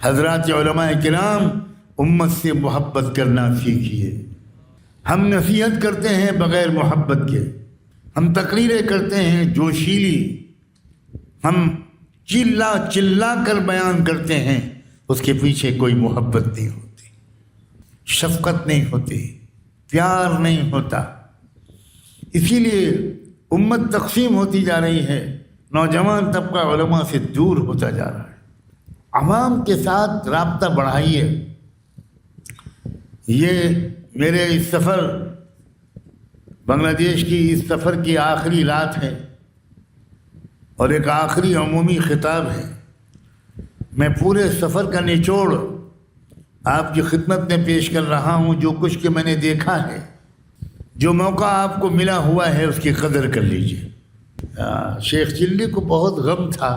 حضرات علماء کرام امت سے محبت کرنا سیکھیے۔ ہم نصیحت کرتے ہیں بغیر محبت کے، ہم تقریریں کرتے ہیں جوشیلی، ہم چلا چلا کر بیان کرتے ہیں، اس کے پیچھے کوئی محبت نہیں ہوتی، شفقت نہیں ہوتی، پیار نہیں ہوتا۔ اسی لیے امت تقسیم ہوتی جا رہی ہے، نوجوان طبقہ علماء سے دور ہوتا جا رہا ہے۔ عوام کے ساتھ رابطہ بڑھائیے۔ یہ میرے اس سفر، بنگلہ دیش کی اس سفر کی آخری رات ہے اور ایک آخری عمومی خطاب ہے۔ میں پورے سفر کا نچوڑ آپ کی خدمت میں پیش کر رہا ہوں۔ جو کچھ کہ میں نے دیکھا ہے، جو موقع آپ کو ملا ہوا ہے، اس کی قدر کر لیجیے۔ شیخ چلی کو بہت غم تھا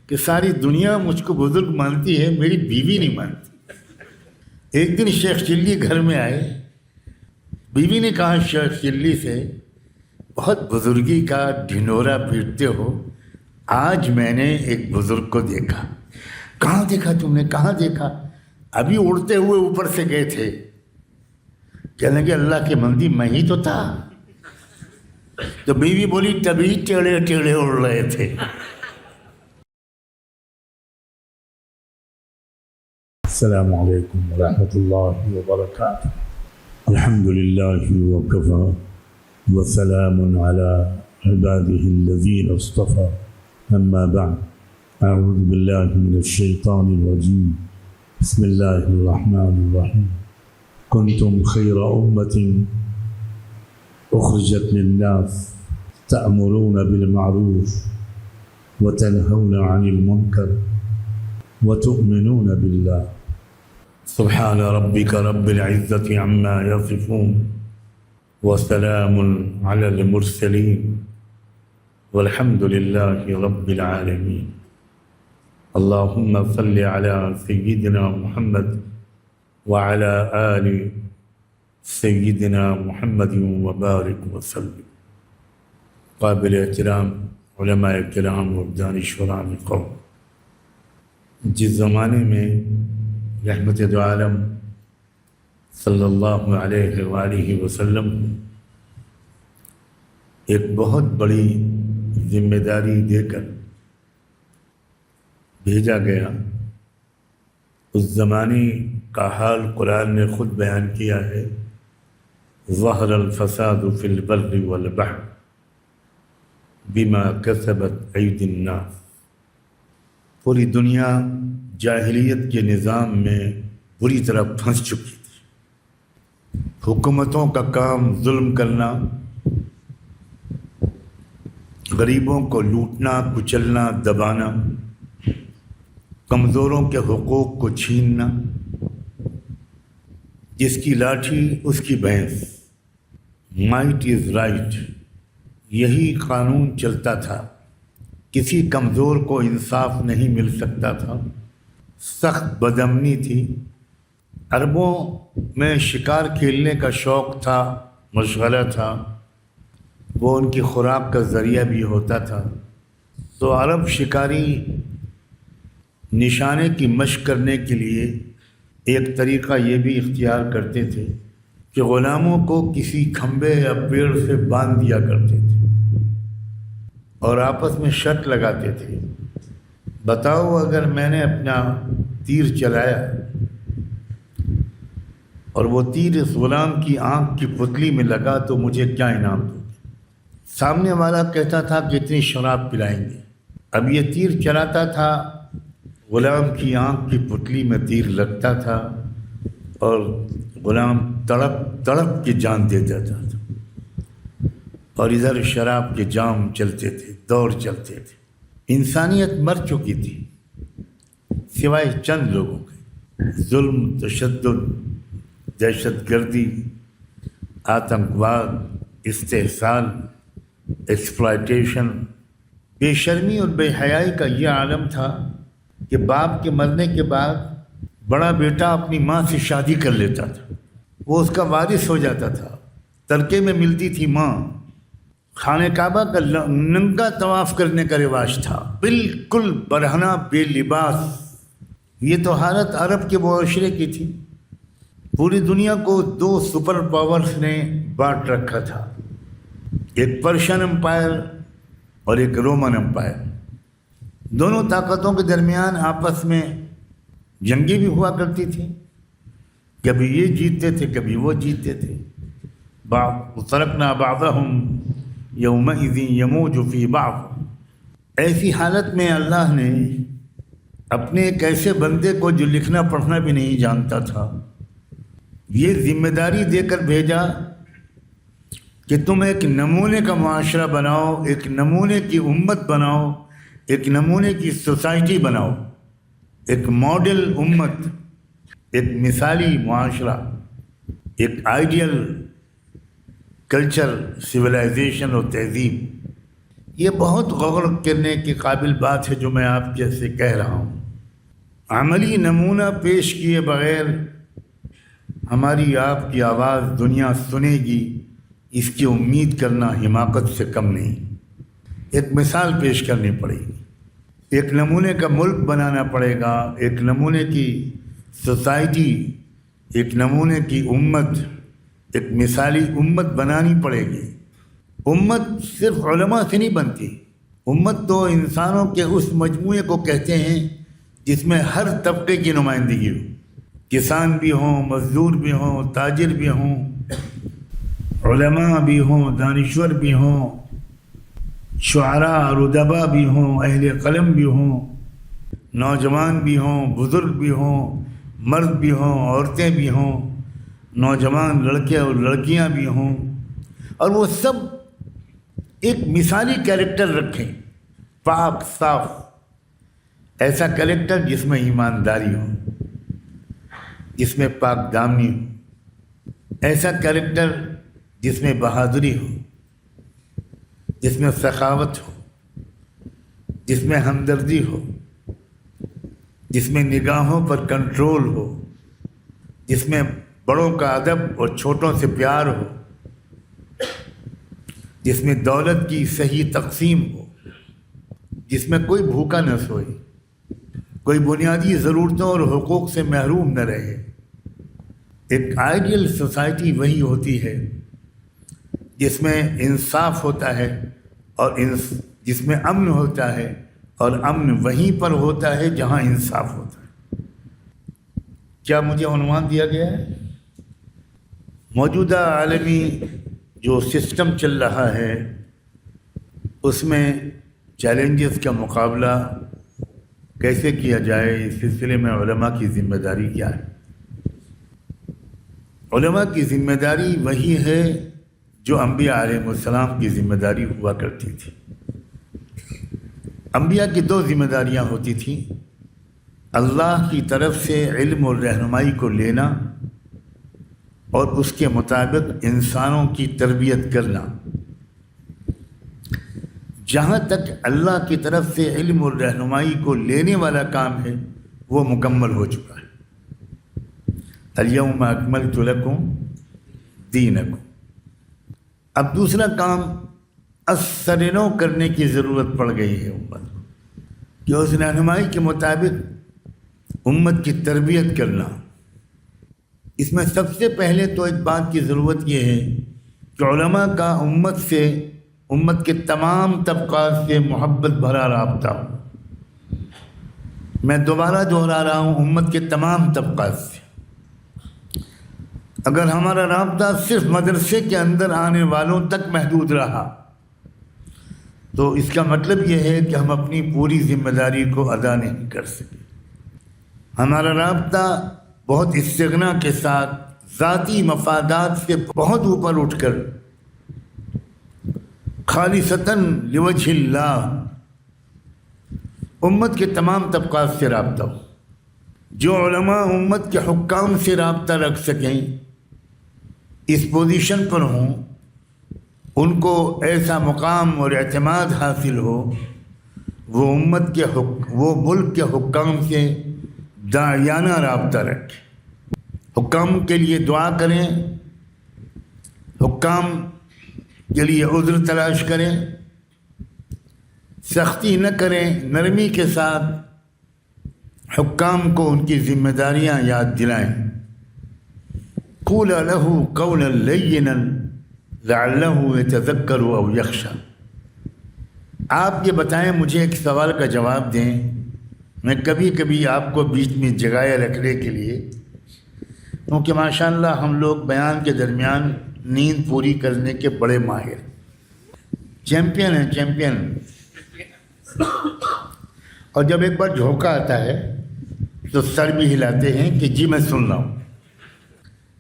کہ ساری دنیا مجھ کو بزرگ مانتی ہے، میری بیوی نہیں مانتی۔ ایک دن شیخ چلی گھر میں آئے، بیوی نے کہا شیخ چلی سے، بہت بزرگی کا ڈھنڈورا پیٹتے ہو، آج میں نے ایک بزرگ کو دیکھا۔ کہاں دیکھا تم نے؟ کہاں دیکھا؟ ابھی اڑتے ہوئے اوپر سے گئے تھے۔ کہنے لگے اللہ کے بندی میں ہی تو تھا۔ تو بیوی بولی تبھی ٹیڑھے ٹیڑھے اڑ رہے تھے۔ السلام علیکم ورحمۃ اللہ وبرکاتہ۔ الحمد للہ وکفى وسلام علی عباده الذین اصطفى، اما بعد، اعوذ باللہ من الشیطان الرجیم، بسم اللہ الرحمن الرحیم۔ کنتم خیر امۃ اخرجت للناس تأمرون بالمعروف وتنہون عن المنکر وتؤمنون باللہ۔ سبحان ربک رب العزۃ عما یصفون وسلام علی المرسلین والحمد للہ رب العالمین۔ اللہم صل علی سیدنا محمد وعلی آل سیدنا محمد وبارک وسلم۔ قابل احترام علماء کرام اور دانشوران قوم، جس زمانے میں رحمت دو عالم صلی اللہ علیہ وآلہ وسلم ایک بہت بڑی ذمہ داری دے کر بھیجا گیا، اس زمانے کا حال قرآن نے خود بیان کیا ہے۔ ظہر الفساد فی البر والبحر بما کسبت ایدی الناس۔ پوری دنیا جاہلیت کے نظام میں بری طرح پھنس چکی تھی۔ حکومتوں کا کام ظلم کرنا، غریبوں کو لوٹنا، کچلنا، دبانا، کمزوروں کے حقوق کو چھیننا، جس کی لاٹھی اس کی بھینس، مائٹ از رائٹ، یہی قانون چلتا تھا۔ کسی کمزور کو انصاف نہیں مل سکتا تھا، سخت بدامنی تھی۔ عربوں میں شکار کھیلنے کا شوق تھا، مشغلہ تھا، وہ ان کی خوراک کا ذریعہ بھی ہوتا تھا۔ تو عرب شکاری نشانے کی مشق کرنے کے لیے ایک طریقہ یہ بھی اختیار کرتے تھے کہ غلاموں کو کسی کھمبے یا پیڑ سے باندھ دیا کرتے تھے اور آپس میں شرط لگاتے تھے، بتاؤ اگر میں نے اپنا تیر چلایا اور وہ تیر اس غلام کی آنکھ کی پتلی میں لگا تو مجھے کیا انعام دو گے؟ سامنے والا کہتا تھا کہ اتنی شراب پلائیں گے۔ اب یہ تیر چلاتا تھا، غلام کی آنکھ کی پتلی میں تیر لگتا تھا اور غلام تڑپ تڑپ کے جان دے دیتا تھا، اور ادھر شراب کے جام چلتے تھے، دور چلتے تھے۔ انسانیت مر چکی تھی سوائے چند لوگوں کے۔ ظلم، تشدد، دہشت گردی، آتنکواد، استحصال، ایکسپلائٹیشن، بے شرمی اور بے حیائی کا یہ عالم تھا کہ باپ کے مرنے کے بعد بڑا بیٹا اپنی ماں سے شادی کر لیتا تھا، وہ اس کا وارث ہو جاتا تھا۔ ترکے میں ملتی تھی ماں۔ خانہ کعبہ کا ننگا طواف کرنے کا رواج تھا، بالکل برہنہ بے لباس، یہ تو حالت عرب کے معاشرے کی تھی. پوری دنیا کو دو سپر پاورز نے بانٹ رکھا تھا، ایک پرشین امپائر اور ایک رومن امپائر. دونوں طاقتوں کے درمیان آپس میں جنگیں بھی ہوا کرتی تھیں، کبھی یہ جیتتے تھے کبھی وہ جیتتے تھے. ترکنا بعضهم یومئذ یموج فی بعض. ایسی حالت میں اللہ نے اپنے ایک ایسے بندے کو جو لکھنا پڑھنا بھی نہیں جانتا تھا یہ ذمہ داری دے کر بھیجا کہ تم ایک نمونے کا معاشرہ بناؤ، ایک نمونے کی امت بناؤ، ایک نمونے کی سوسائٹی بناؤ، ایک ماڈل امت، ایک مثالی معاشرہ، ایک آئیڈیل کلچر، سویلائزیشن اور تہذیب. یہ بہت غور کرنے کے قابل بات ہے جو میں آپ جیسے کہہ رہا ہوں. عملی نمونہ پیش کیے بغیر ہماری آپ کی آواز دنیا سنے گی، اس کی امید کرنا حماقت سے کم نہیں. ایک مثال پیش کرنی پڑے گی، ایک نمونے کا ملک بنانا پڑے گا، ایک نمونے کی سوسائٹی، ایک نمونے کی امت، ایک مثالی امت بنانی پڑے گی. امت صرف علماء سے نہیں بنتی، امت تو انسانوں کے اس مجموعے کو کہتے ہیں جس میں ہر طبقے کی نمائندگی ہو. کسان بھی ہوں، مزدور بھی ہوں، تاجر بھی ہوں، علماء بھی ہوں، دانشور بھی ہوں، شعراء اور ادبا بھی ہوں، اہل قلم بھی ہوں، نوجوان بھی ہوں، بزرگ بھی ہوں، مرد بھی ہوں، عورتیں بھی ہوں، نوجوان لڑکے اور لڑکیاں بھی ہوں، اور وہ سب ایک مثالی کیریکٹر رکھیں، پاک صاف، ایسا کیریکٹر جس میں ایمانداری ہو، جس میں پاک دامنی ہو، ایسا کیریکٹر جس میں بہادری ہو، جس میں سخاوت ہو، جس میں ہمدردی ہو، جس میں نگاہوں پر کنٹرول ہو، جس میں بڑوں کا ادب اور چھوٹوں سے پیار ہو، جس میں دولت کی صحیح تقسیم ہو، جس میں کوئی بھوکا نہ سوئے، کوئی بنیادی ضرورتوں اور حقوق سے محروم نہ رہے. ایک آئیڈیل سوسائٹی وہی ہوتی ہے جس میں انصاف ہوتا ہے اور جس میں امن ہوتا ہے، اور امن وہیں پر ہوتا ہے جہاں انصاف ہوتا ہے. کیا مجھے عنوان دیا گیا ہے؟ موجودہ عالمی جو سسٹم چل رہا ہے اس میں چیلنجز کا مقابلہ کیسے کیا جائے، اس سلسلے میں علماء کی ذمہ داری کیا ہے؟ علماء کی ذمہ داری وہی ہے جو انبیاء علیہ السلام کی ذمہ داری ہوا کرتی تھی. انبیاء کی دو ذمہ داریاں ہوتی تھیں، اللہ کی طرف سے علم اور رہنمائی کو لینا اور اس کے مطابق انسانوں کی تربیت کرنا. جہاں تک اللہ کی طرف سے علم اور رہنمائی کو لینے والا کام ہے وہ مکمل ہو چکا ہے. الیوم اکملت لکم دینکم. اب دوسرا کام اثرنو کرنے کی ضرورت پڑ گئی ہے امت کو، کہ اس رہنمائی کے مطابق امت کی تربیت کرنا. اس میں سب سے پہلے تو ایک بات کی ضرورت یہ ہے کہ علماء کا امت کے تمام طبقات سے محبت بھرا رابطہ ہو. میں دوبارہ دہرا رہا ہوں، امت کے تمام طبقات سے. اگر ہمارا رابطہ صرف مدرسے کے اندر آنے والوں تک محدود رہا تو اس کا مطلب یہ ہے کہ ہم اپنی پوری ذمہ داری کو ادا نہیں کر سکے. ہمارا رابطہ بہت استغنا کے ساتھ ذاتی مفادات سے بہت اوپر اٹھ کر خالصتاً لوجہ اللہ امت کے تمام طبقات سے رابطہ ہو. جو علماء امت کے حکام سے رابطہ رکھ سکیں، اس پوزیشن پر ہوں، ان کو ایسا مقام اور اعتماد حاصل ہو، وہ وہ ملک کے حکام سے داعیانہ رابطہ رکھیں، حکام کے لیے دعا کریں، حکام کے لیے عذر تلاش کریں، سختی نہ کریں، نرمی کے ساتھ حکام کو ان کی ذمہ داریاں یاد دلائیں. قُولَ لَهُ قَوْلًا لَيِّنًا لَعَلَّهُ يَتَذَكَّرُ أَوْ يَخْشَىٰ. آپ یہ بتائیں، مجھے ایک سوال کا جواب دیں. میں کبھی کبھی آپ کو بیچ میں جگائے رکھنے کے لیے، کیونکہ ماشاءاللہ ہم لوگ بیان کے درمیان نیند پوری کرنے کے بڑے ماہر، چیمپئن ہیں، چیمپئن. اور جب ایک بار جھونکا آتا ہے تو سر بھی ہلاتے ہیں کہ جی میں سن رہا ہوں.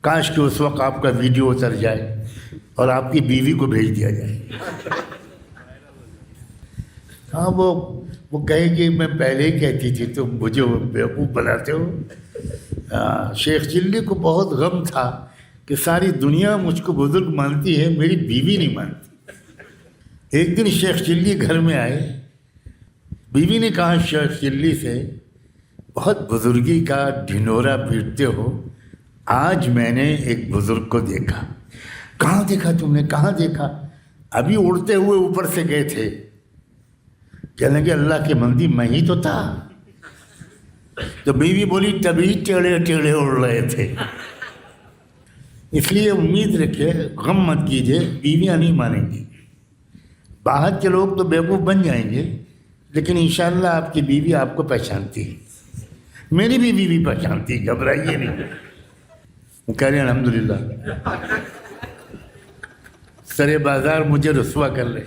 کاش کہ اس وقت آپ کا ویڈیو اتر جائے اور آپ کی بیوی کو بھیج دیا جائے. ہاں وہ کہے کہ میں پہلے ہی کہتی تھی تو مجھے بیوقوف بناتے ہو. شیخ چلی کو بہت غم تھا کہ ساری دنیا مجھ کو بزرگ مانتی ہے، میری بیوی نہیں مانتی. ایک دن شیخ چلی گھر میں آئے. بیوی نے کہا شیخ چلی سے، بہت بزرگی کا ڈھنڈورا پیٹتے ہو، آج میں نے ایک بزرگ کو دیکھا. کہاں دیکھا تم نے؟ کہاں دیکھا؟ ابھی اڑتے ہوئے اوپر سے گئے تھے. کہنے لگے اللہ کے بندی میں ہی تو تھا. تو بیوی بولی تبھی ٹیڑھے ٹیڑھے اڑ رہے تھے. اس لیے امید رکھے، غم مت کیجیے، بیویاں نہیں مانیں گی. باہر کے لوگ تو بیوقوف بن جائیں گے، لیکن انشاءاللہ آپ کی بیوی آپ کو پہچانتی ہے. میری بھی بیوی پہچانتی ہے، گھبرائیے نہیں. وہ کہہ رہے ہیں الحمدللہ سرے بازار مجھے رسوا کر رہے.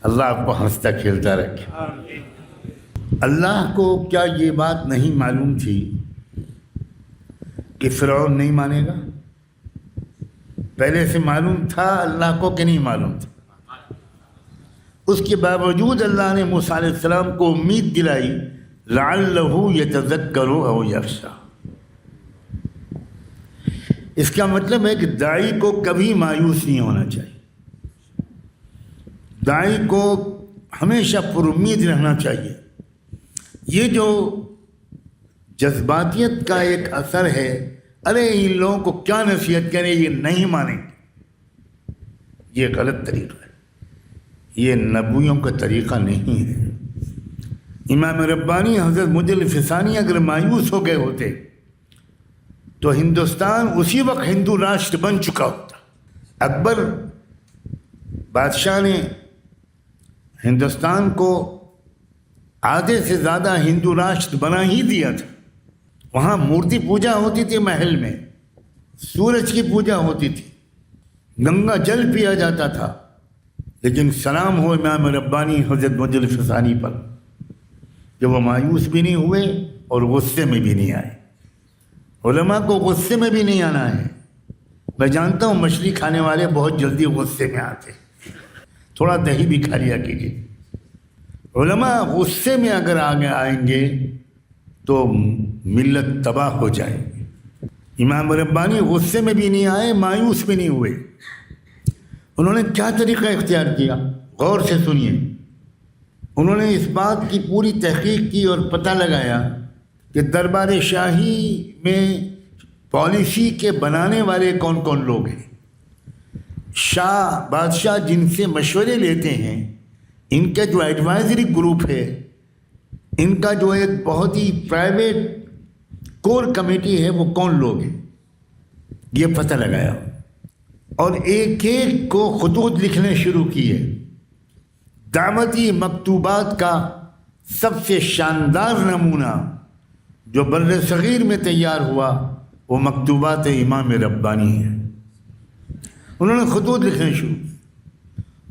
اللہ آپ کو ہنستا کھیلتا رکھے. اللہ کو کیا یہ بات نہیں معلوم تھی کہ فرعون نہیں مانے گا؟ پہلے سے معلوم تھا اللہ کو کہ نہیں معلوم تھا؟ اس کے باوجود اللہ نے موسیٰ علیہ السلام کو امید دلائی، لعلہ یتذکر او یخشی. اس کا مطلب ہے کہ داعی کو کبھی مایوس نہیں ہونا چاہیے. داعی کو ہمیشہ پر امید رہنا چاہیے. یہ جو جذباتیت کا ایک اثر ہے، ارے ان لوگوں کو کیا نصیحت کریں، یہ نہیں مانیں گے، یہ غلط طریقہ ہے. یہ نبیوں کا طریقہ نہیں ہے. امام ربانی حضرت مجلد ثانی اگر مایوس ہو گئے ہوتے تو ہندوستان اسی وقت ہندو راشٹر بن چکا ہوتا. اکبر بادشاہ نے ہندوستان کو آدھے سے زیادہ ہندو راشٹر بنا ہی دیا تھا. وہاں مورتی پوجا ہوتی تھی، محل میں سورج کی پوجا ہوتی تھی، گنگا جل پیا جاتا تھا. لیکن سلام ہو امام ربانی حضرت مجلد ثانی پر کہ وہ مایوس بھی نہیں ہوئے اور غصے میں بھی نہیں آئے. علماء کو غصے میں بھی نہیں آنا ہے. میں جانتا ہوں مچھلی کھانے والے بہت جلدی غصے میں آتے، تھوڑا دہی بھی کھا لیا کیجیے. علماء غصے میں اگر آگے آئیں گے تو ملت تباہ ہو جائے گی. امام ربانی غصے میں بھی نہیں آئے، مایوس بھی نہیں ہوئے. انہوں نے کیا طریقہ اختیار کیا؟ غور سے سنیے. انہوں نے اس بات کی پوری تحقیق کی اور پتہ لگایا کہ دربار شاہی میں پالیسی کے بنانے والے کون کون لوگ ہیں. شاہ بادشاہ جن سے مشورے لیتے ہیں، ان کا جو ایڈوائزری گروپ ہے، ان کا جو ایک بہت ہی پرائیویٹ کور کمیٹی ہے، وہ کون لوگ ہیں، یہ پتہ لگایا. اور ایک ایک کو خطوط لکھنے شروع کیے. دعوتی مکتوبات کا سب سے شاندار نمونہ جو بر صغیر میں تیار ہوا وہ مکتوبات امام ربانی ہیں. انہوں نے خطوط لکھنے شروع،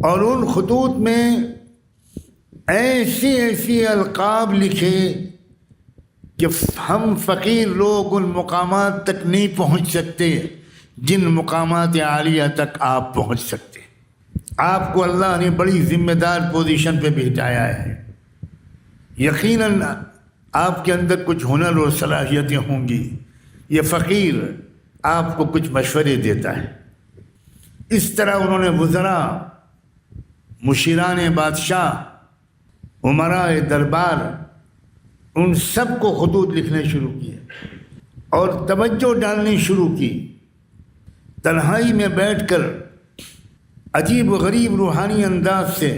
اور ان خطوط میں ایسے ایسے القاب لکھے کہ ہم فقیر لوگ ان مقامات تک نہیں پہنچ سکتے جن مقامات عالیہ تک آپ پہنچ سکتے. آپ کو اللہ نے بڑی ذمہ دار پوزیشن پہ بٹھایا ہے. یقیناً آپ کے اندر کچھ ہنر اور صلاحیتیں ہوں گی. یہ فقیر آپ کو کچھ مشورے دیتا ہے. اس طرح انہوں نے وزراء، مشیران بادشاہ، امراء دربار، ان سب کو خطوط لکھنے شروع کیے اور توجہ ڈالنی شروع کی. تنہائی میں بیٹھ کر عجیب و غریب روحانی انداز سے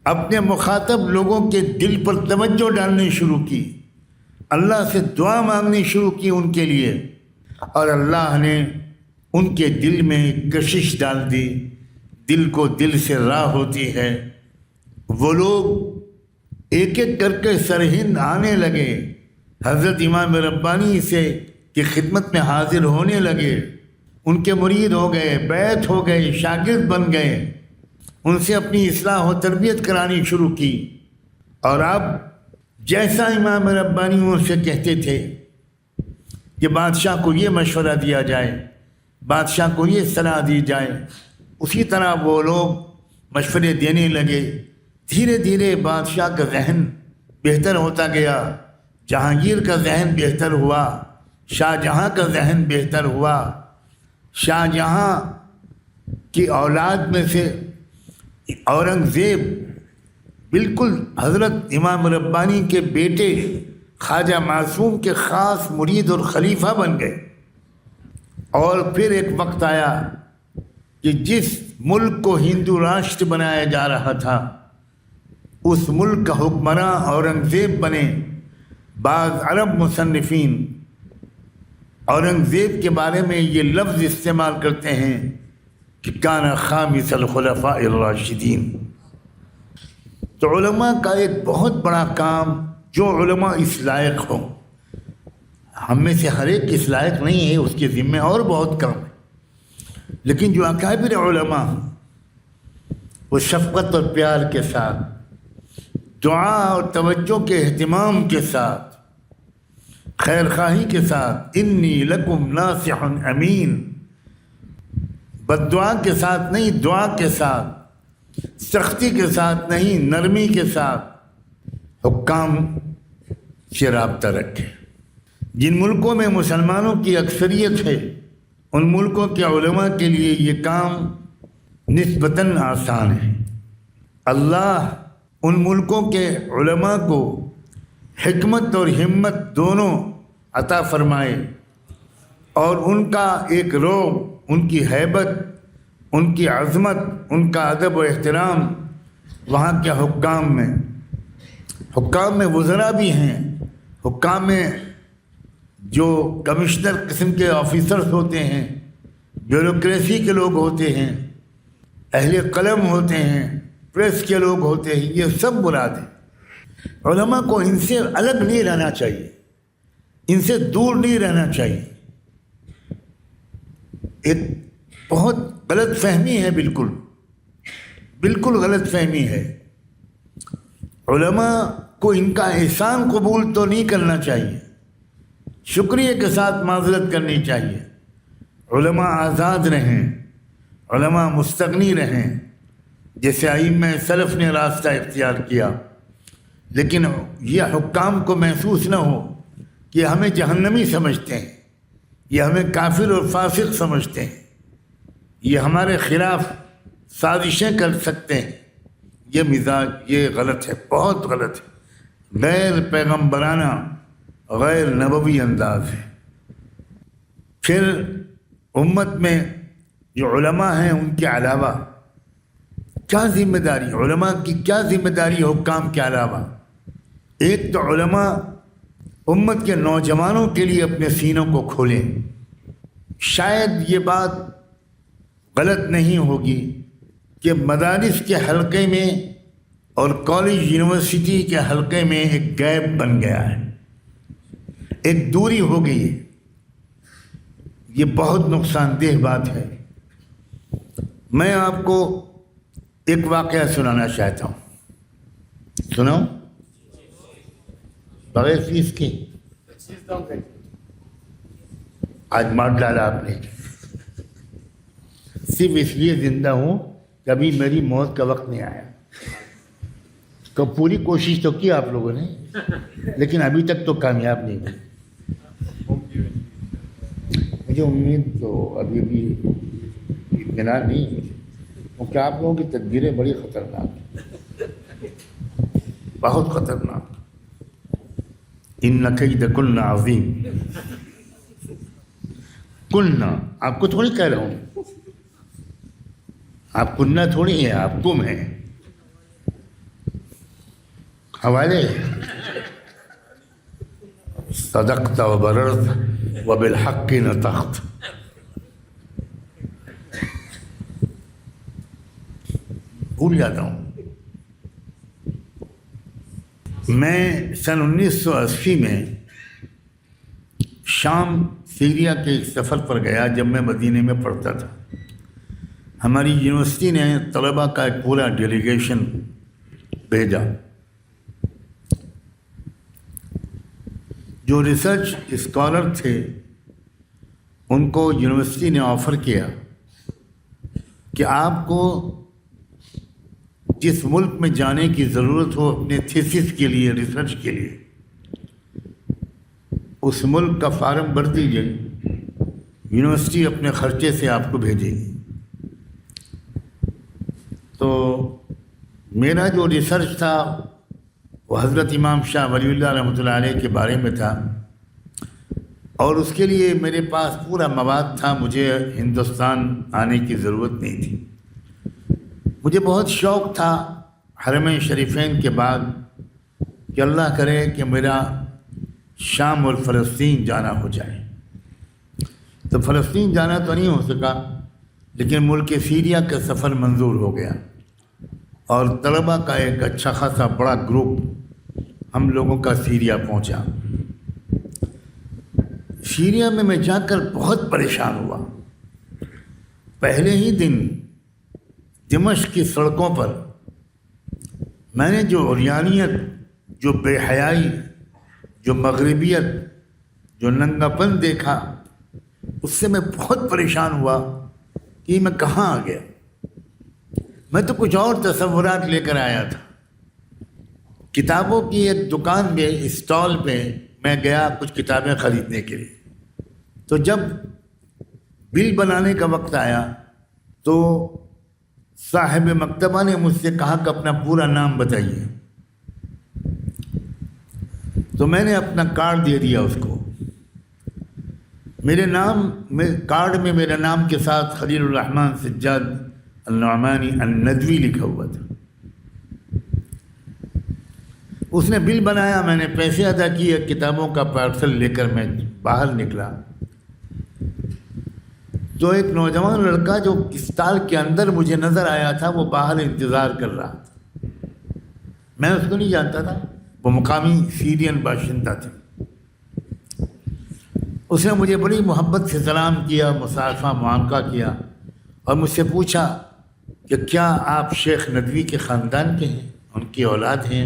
اپنے مخاطب لوگوں کے دل پر توجہ ڈالنی شروع کی، اللہ سے دعا مانگنی شروع کی ان کے لیے، اور اللہ نے ان کے دل میں کشش ڈال دی، دل کو دل سے راہ ہوتی ہے۔ وہ لوگ ایک ایک کر کے سرہند آنے لگے، حضرت امام ربانی سے کی خدمت میں حاضر ہونے لگے، ان کے مرید ہو گئے، بیعت ہو گئے، شاگرد بن گئے، ان سے اپنی اصلاح و تربیت کرانی شروع کی۔ اور اب جیسا امام ربانی ان سے کہتے تھے کہ بادشاہ کو یہ مشورہ دیا جائے، بادشاہ کو یہ صلاح دی جائے، اسی طرح وہ لوگ مشورے دینے لگے۔ دھیرے دھیرے بادشاہ کا ذہن بہتر ہوتا گیا، جہانگیر کا ذہن بہتر ہوا، شاہ جہاں کا ذہن بہتر ہوا۔ شاہ جہاں کی اولاد میں سے اورنگزیب بالکل حضرت امام ربانی کے بیٹے خواجہ معصوم کے خاص مرید اور خلیفہ بن گئے۔ اور پھر ایک وقت آیا کہ جس ملک کو ہندو راشٹر بنایا جا رہا تھا، اس ملک کا حکمراں اورنگزیب بنے۔ بعض عرب مصنفین اورنگزیب کے بارے میں یہ لفظ استعمال کرتے ہیں کہ کان خامس الخلفاء الراشدین۔ تو علماء کا ایک بہت بڑا کام، جو علماء اس لائق ہوں، ہم میں سے ہر ایک اس لائق نہیں ہے، اس کے ذمہ اور بہت کام ہے، لیکن جو اکابر علماء وہ شفقت اور پیار کے ساتھ، دعا اور توجہ کے اہتمام کے ساتھ، خیر خواہی کے ساتھ، انی لکم ناصح امین، بد دعا کے ساتھ نہیں، دعا کے ساتھ، سختی کے ساتھ نہیں، نرمی کے ساتھ حکام سے رابطہ رکھے۔ جن ملکوں میں مسلمانوں کی اکثریت ہے، ان ملکوں کے علماء کے لیے یہ کام نسبتاً آسان ہے۔ اللہ ان ملکوں کے علماء کو حکمت اور ہمت دونوں عطا فرمائے، اور ان کا ایک روب، ان کی ہیبت، ان کی عظمت، ان کا ادب و احترام وہاں کے حکام میں وزراء بھی ہیں، حکام میں جو کمشنر قسم کے آفیسرز ہوتے ہیں، بیوروکریسی کے لوگ ہوتے ہیں، اہل قلم ہوتے ہیں، پریس کے لوگ ہوتے ہیں، یہ سب مراد ہیں۔ علماء کو ان سے الگ نہیں رہنا چاہیے، ان سے دور نہیں رہنا چاہیے۔ ایک بہت غلط فہمی ہے، بالکل غلط فہمی ہے۔ علماء کو ان کا احسان قبول تو نہیں کرنا چاہیے، شکریہ کے ساتھ معذرت کرنی چاہیے۔ علماء آزاد رہیں، علماء مستغنی رہیں، جیسے ائمہ سلف نے راستہ اختیار کیا، لیکن یہ حکام کو محسوس نہ ہو کہ ہمیں جہنمی سمجھتے ہیں، یہ ہمیں کافر اور فاسق سمجھتے ہیں، یہ ہمارے خلاف سازشیں کر سکتے ہیں۔ یہ مزاج یہ غلط ہے، بہت غلط ہے، غیر پیغمبرانہ، غیر نبوی انداز ہے۔ پھر امت میں جو علماء ہیں، ان کے علاوہ کیا ذمہ داری، علماء کی کیا ذمہ داری حکام کے علاوہ؟ ایک تو علماء امت کے نوجوانوں کے لیے اپنے سینوں کو کھولیں۔ شاید یہ بات غلط نہیں ہوگی کہ مدارس کے حلقے میں اور کالج یونیورسٹی کے حلقے میں ایک گیپ بن گیا ہے، ایک دوری ہو گئی ہے۔ یہ بہت نقصان دہ بات ہے۔ میں آپ کو ایک واقعہ سنانا چاہتا ہوں، سناؤں؟ بغیر فیس کی؟ آج مار ڈالا آپ نے۔ صرف اس لیے زندہ ہوں کہ ابھی میری موت کا وقت نہیں آیا۔ تو پوری کوشش تو کی آپ لوگوں نے، لیکن ابھی تک تو کامیاب نہیں ہوئی۔ مجھے امید تو ابھی بھی اطمینان نہیں ہے، کیونکہ آپ لوگوں کی تدبیریں بڑی خطرناک ہیں، بہت خطرناک۔ ان کیدکن عظیم، کننا آپ کو تھوڑی کہہ رہا ہوں، آپ کننا تھوڑی ہیں، آپ کم ہیں۔ حوالے صدقت و بررت و بالحق نطقت. بھول جاتا ہوں. میں سن 1980 میں شام سیریا کے ایک سفر پر گیا جب میں مدینے میں پڑھتا تھا. ہماری یونیورسٹی نے طلباء کا ایک پورا ڈیلیگیشن بھیجا. جو ریسرچ اسکالر تھے ان کو یونیورسٹی نے آفر کیا کہ آپ کو جس ملک میں جانے کی ضرورت ہو اپنے تھیسس کے لیے، ریسرچ کے لیے، اس ملک کا فارم بھر دیجیے، یونیورسٹی اپنے خرچے سے آپ کو بھیجے گی. تو میرا جو ریسرچ تھا وہ حضرت امام شاہ ولی اللہ رحمۃ اللہ علیہ کے بارے میں تھا، اور اس کے لیے میرے پاس پورا مواد تھا. مجھے ہندوستان آنے کی ضرورت نہیں تھی. مجھے بہت شوق تھا حرمین شریفین کے بعد کہ اللہ کرے کہ میرا شام اور فلسطین جانا ہو جائے. تو فلسطین جانا تو نہیں ہو سکا، لیکن ملک سیریا کا سفر منظور ہو گیا، اور طلباء کا ایک اچھا خاصا بڑا گروپ ہم لوگوں کا سیریا پہنچا. سیریا میں جا کر بہت پریشان ہوا. پہلے ہی دن دمشق کی سڑکوں پر میں نے جو عریانیت، جو بے حیائی، جو مغربیت، جو ننگا پن دیکھا، اس سے میں بہت پریشان ہوا کہ میں کہاں آ گیا. میں تو کچھ اور تصورات لے کر آیا تھا. کتابوں کی ایک دکان پہ، اسٹال پہ میں گیا کچھ کتابیں خریدنے کے لیے. تو جب بل بنانے کا وقت آیا تو صاحب مکتبہ نے مجھ سے کہا کہ اپنا پورا نام بتائیے. تو میں نے اپنا کارڈ دے دیا اس کو. میرے نام میں کارڈ میں میرے نام کے ساتھ خلیل الرحمن سجاد النعمانی الندوی لکھا ہوا تھا. اس نے بل بنایا، میں نے پیسے ادا کیے، کتابوں کا پارسل لے کر میں باہر نکلا. تو ایک نوجوان لڑکا جو اسٹال کے اندر مجھے نظر آیا تھا وہ باہر انتظار کر رہا تھا. میں اس کو نہیں جانتا تھا، وہ مقامی سیرین باشندہ تھا. اس نے مجھے بڑی محبت سے سلام کیا، مصافحہ معانقہ کیا، اور مجھ سے پوچھا کہ کیا آپ شیخ ندوی کے خاندان کے ہیں، ان کی اولاد ہیں؟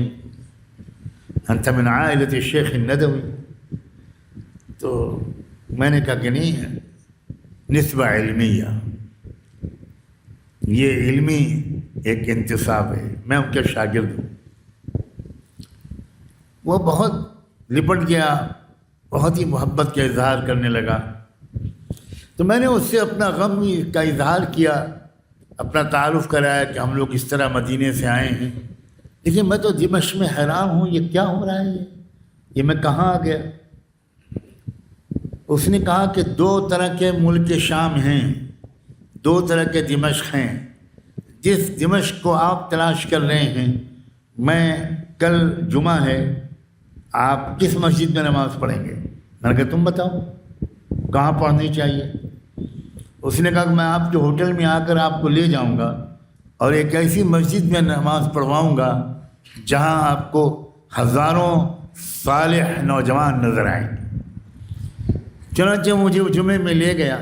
انت من عائلۃ شیخ ندوی؟ تو میں نے کہا کہ نہیں ہے، نسبہ علمیہ، یہ علمی ایک انتصاب ہے، میں ان کے شاگرد ہوں. وہ بہت لپٹ گیا، بہت ہی محبت کا اظہار کرنے لگا. تو میں نے اس سے اپنا غم کا اظہار کیا، اپنا تعارف کرایا کہ ہم لوگ اس طرح مدینے سے آئے ہیں، لیکن میں تو دمشق میں حیران ہوں، یہ کیا ہو رہا ہے، یہ میں کہاں آ گیا. اس نے کہا کہ 2 طرح کے ملک شام ہیں، 2 طرح کے دمشق ہیں. جس دمشق کو آپ تلاش کر رہے ہیں، میں کل جمعہ ہے، آپ کس مسجد میں نماز پڑھیں گے؟ میں نے کہا تم بتاؤ کہاں پڑھنی چاہیے. اس نے کہا کہ میں آپ کے ہوٹل میں آ کر آپ کو لے جاؤں گا اور ایک ایسی مسجد میں نماز پڑھواؤں گا جہاں آپ کو ہزاروں صالح نوجوان نظر آئیں گے. چنانچہ مجھے جمعے میں لے گیا.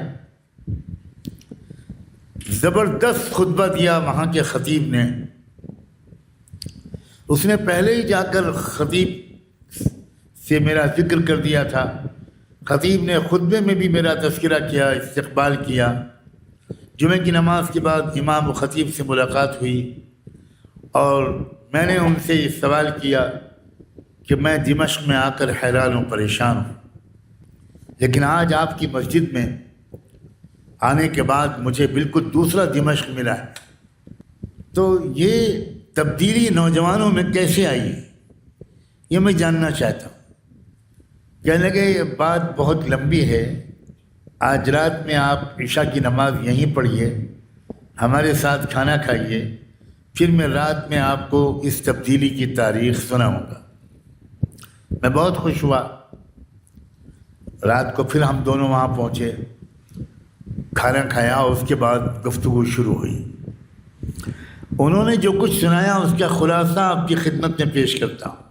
زبردست خطبہ دیا وہاں کے خطیب نے. اس نے پہلے ہی جا کر خطیب سے میرا ذکر کر دیا تھا. خطیب نے خطبے میں بھی میرا تذکرہ کیا، استقبال کیا. جمعے کی نماز کے بعد امام و خطیب سے ملاقات ہوئی اور میں نے ان سے یہ سوال کیا کہ میں دمشق میں آ کر حیران ہوں، پریشان ہوں، لیکن آج آپ کی مسجد میں آنے کے بعد مجھے بالکل دوسرا دمشق ملا ہے. تو یہ تبدیلی نوجوانوں میں کیسے آئی، یہ میں جاننا چاہتا ہوں. کہنے لگے یہ بات بہت لمبی ہے، آج رات میں آپ عشاء کی نماز یہیں پڑھیے، ہمارے ساتھ کھانا کھائیے، پھر میں رات میں آپ کو اس تبدیلی کی تاریخ سناؤں گا۔ میں بہت خوش ہوا، رات کو پھر ہم دونوں وہاں پہنچے، کھانا کھایا، اس کے بعد گفتگو شروع ہوئی۔ انہوں نے جو کچھ سنایا اس کا خلاصہ آپ کی خدمت میں پیش کرتا ہوں۔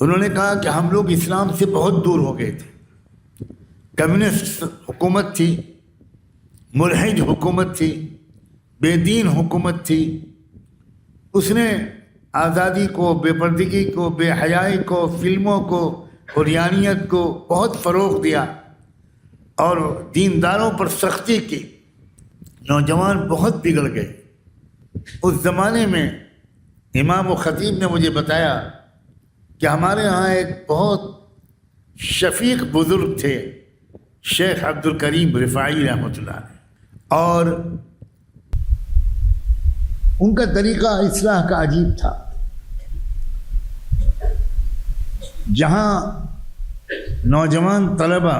انہوں نے کہا کہ ہم لوگ اسلام سے بہت دور ہو گئے تھے، کمیونسٹ حکومت تھی، ملحد حکومت تھی، بے دین حکومت تھی، اس نے آزادی کو، بے پردگی کو، بے حیائی کو، فلموں کو، عریانیت کو بہت فروغ دیا اور دینداروں پر سختی کی، نوجوان بہت بگڑ گئے۔ اس زمانے میں امام و خطیب نے مجھے بتایا کہ ہمارے ہاں ایک بہت شفیق بزرگ تھے، شیخ عبد الکریم رفاعی رحمۃ اللہ علیہ، اور ان کا طریقہ اصلاح کا عجیب تھا۔ جہاں نوجوان طلبہ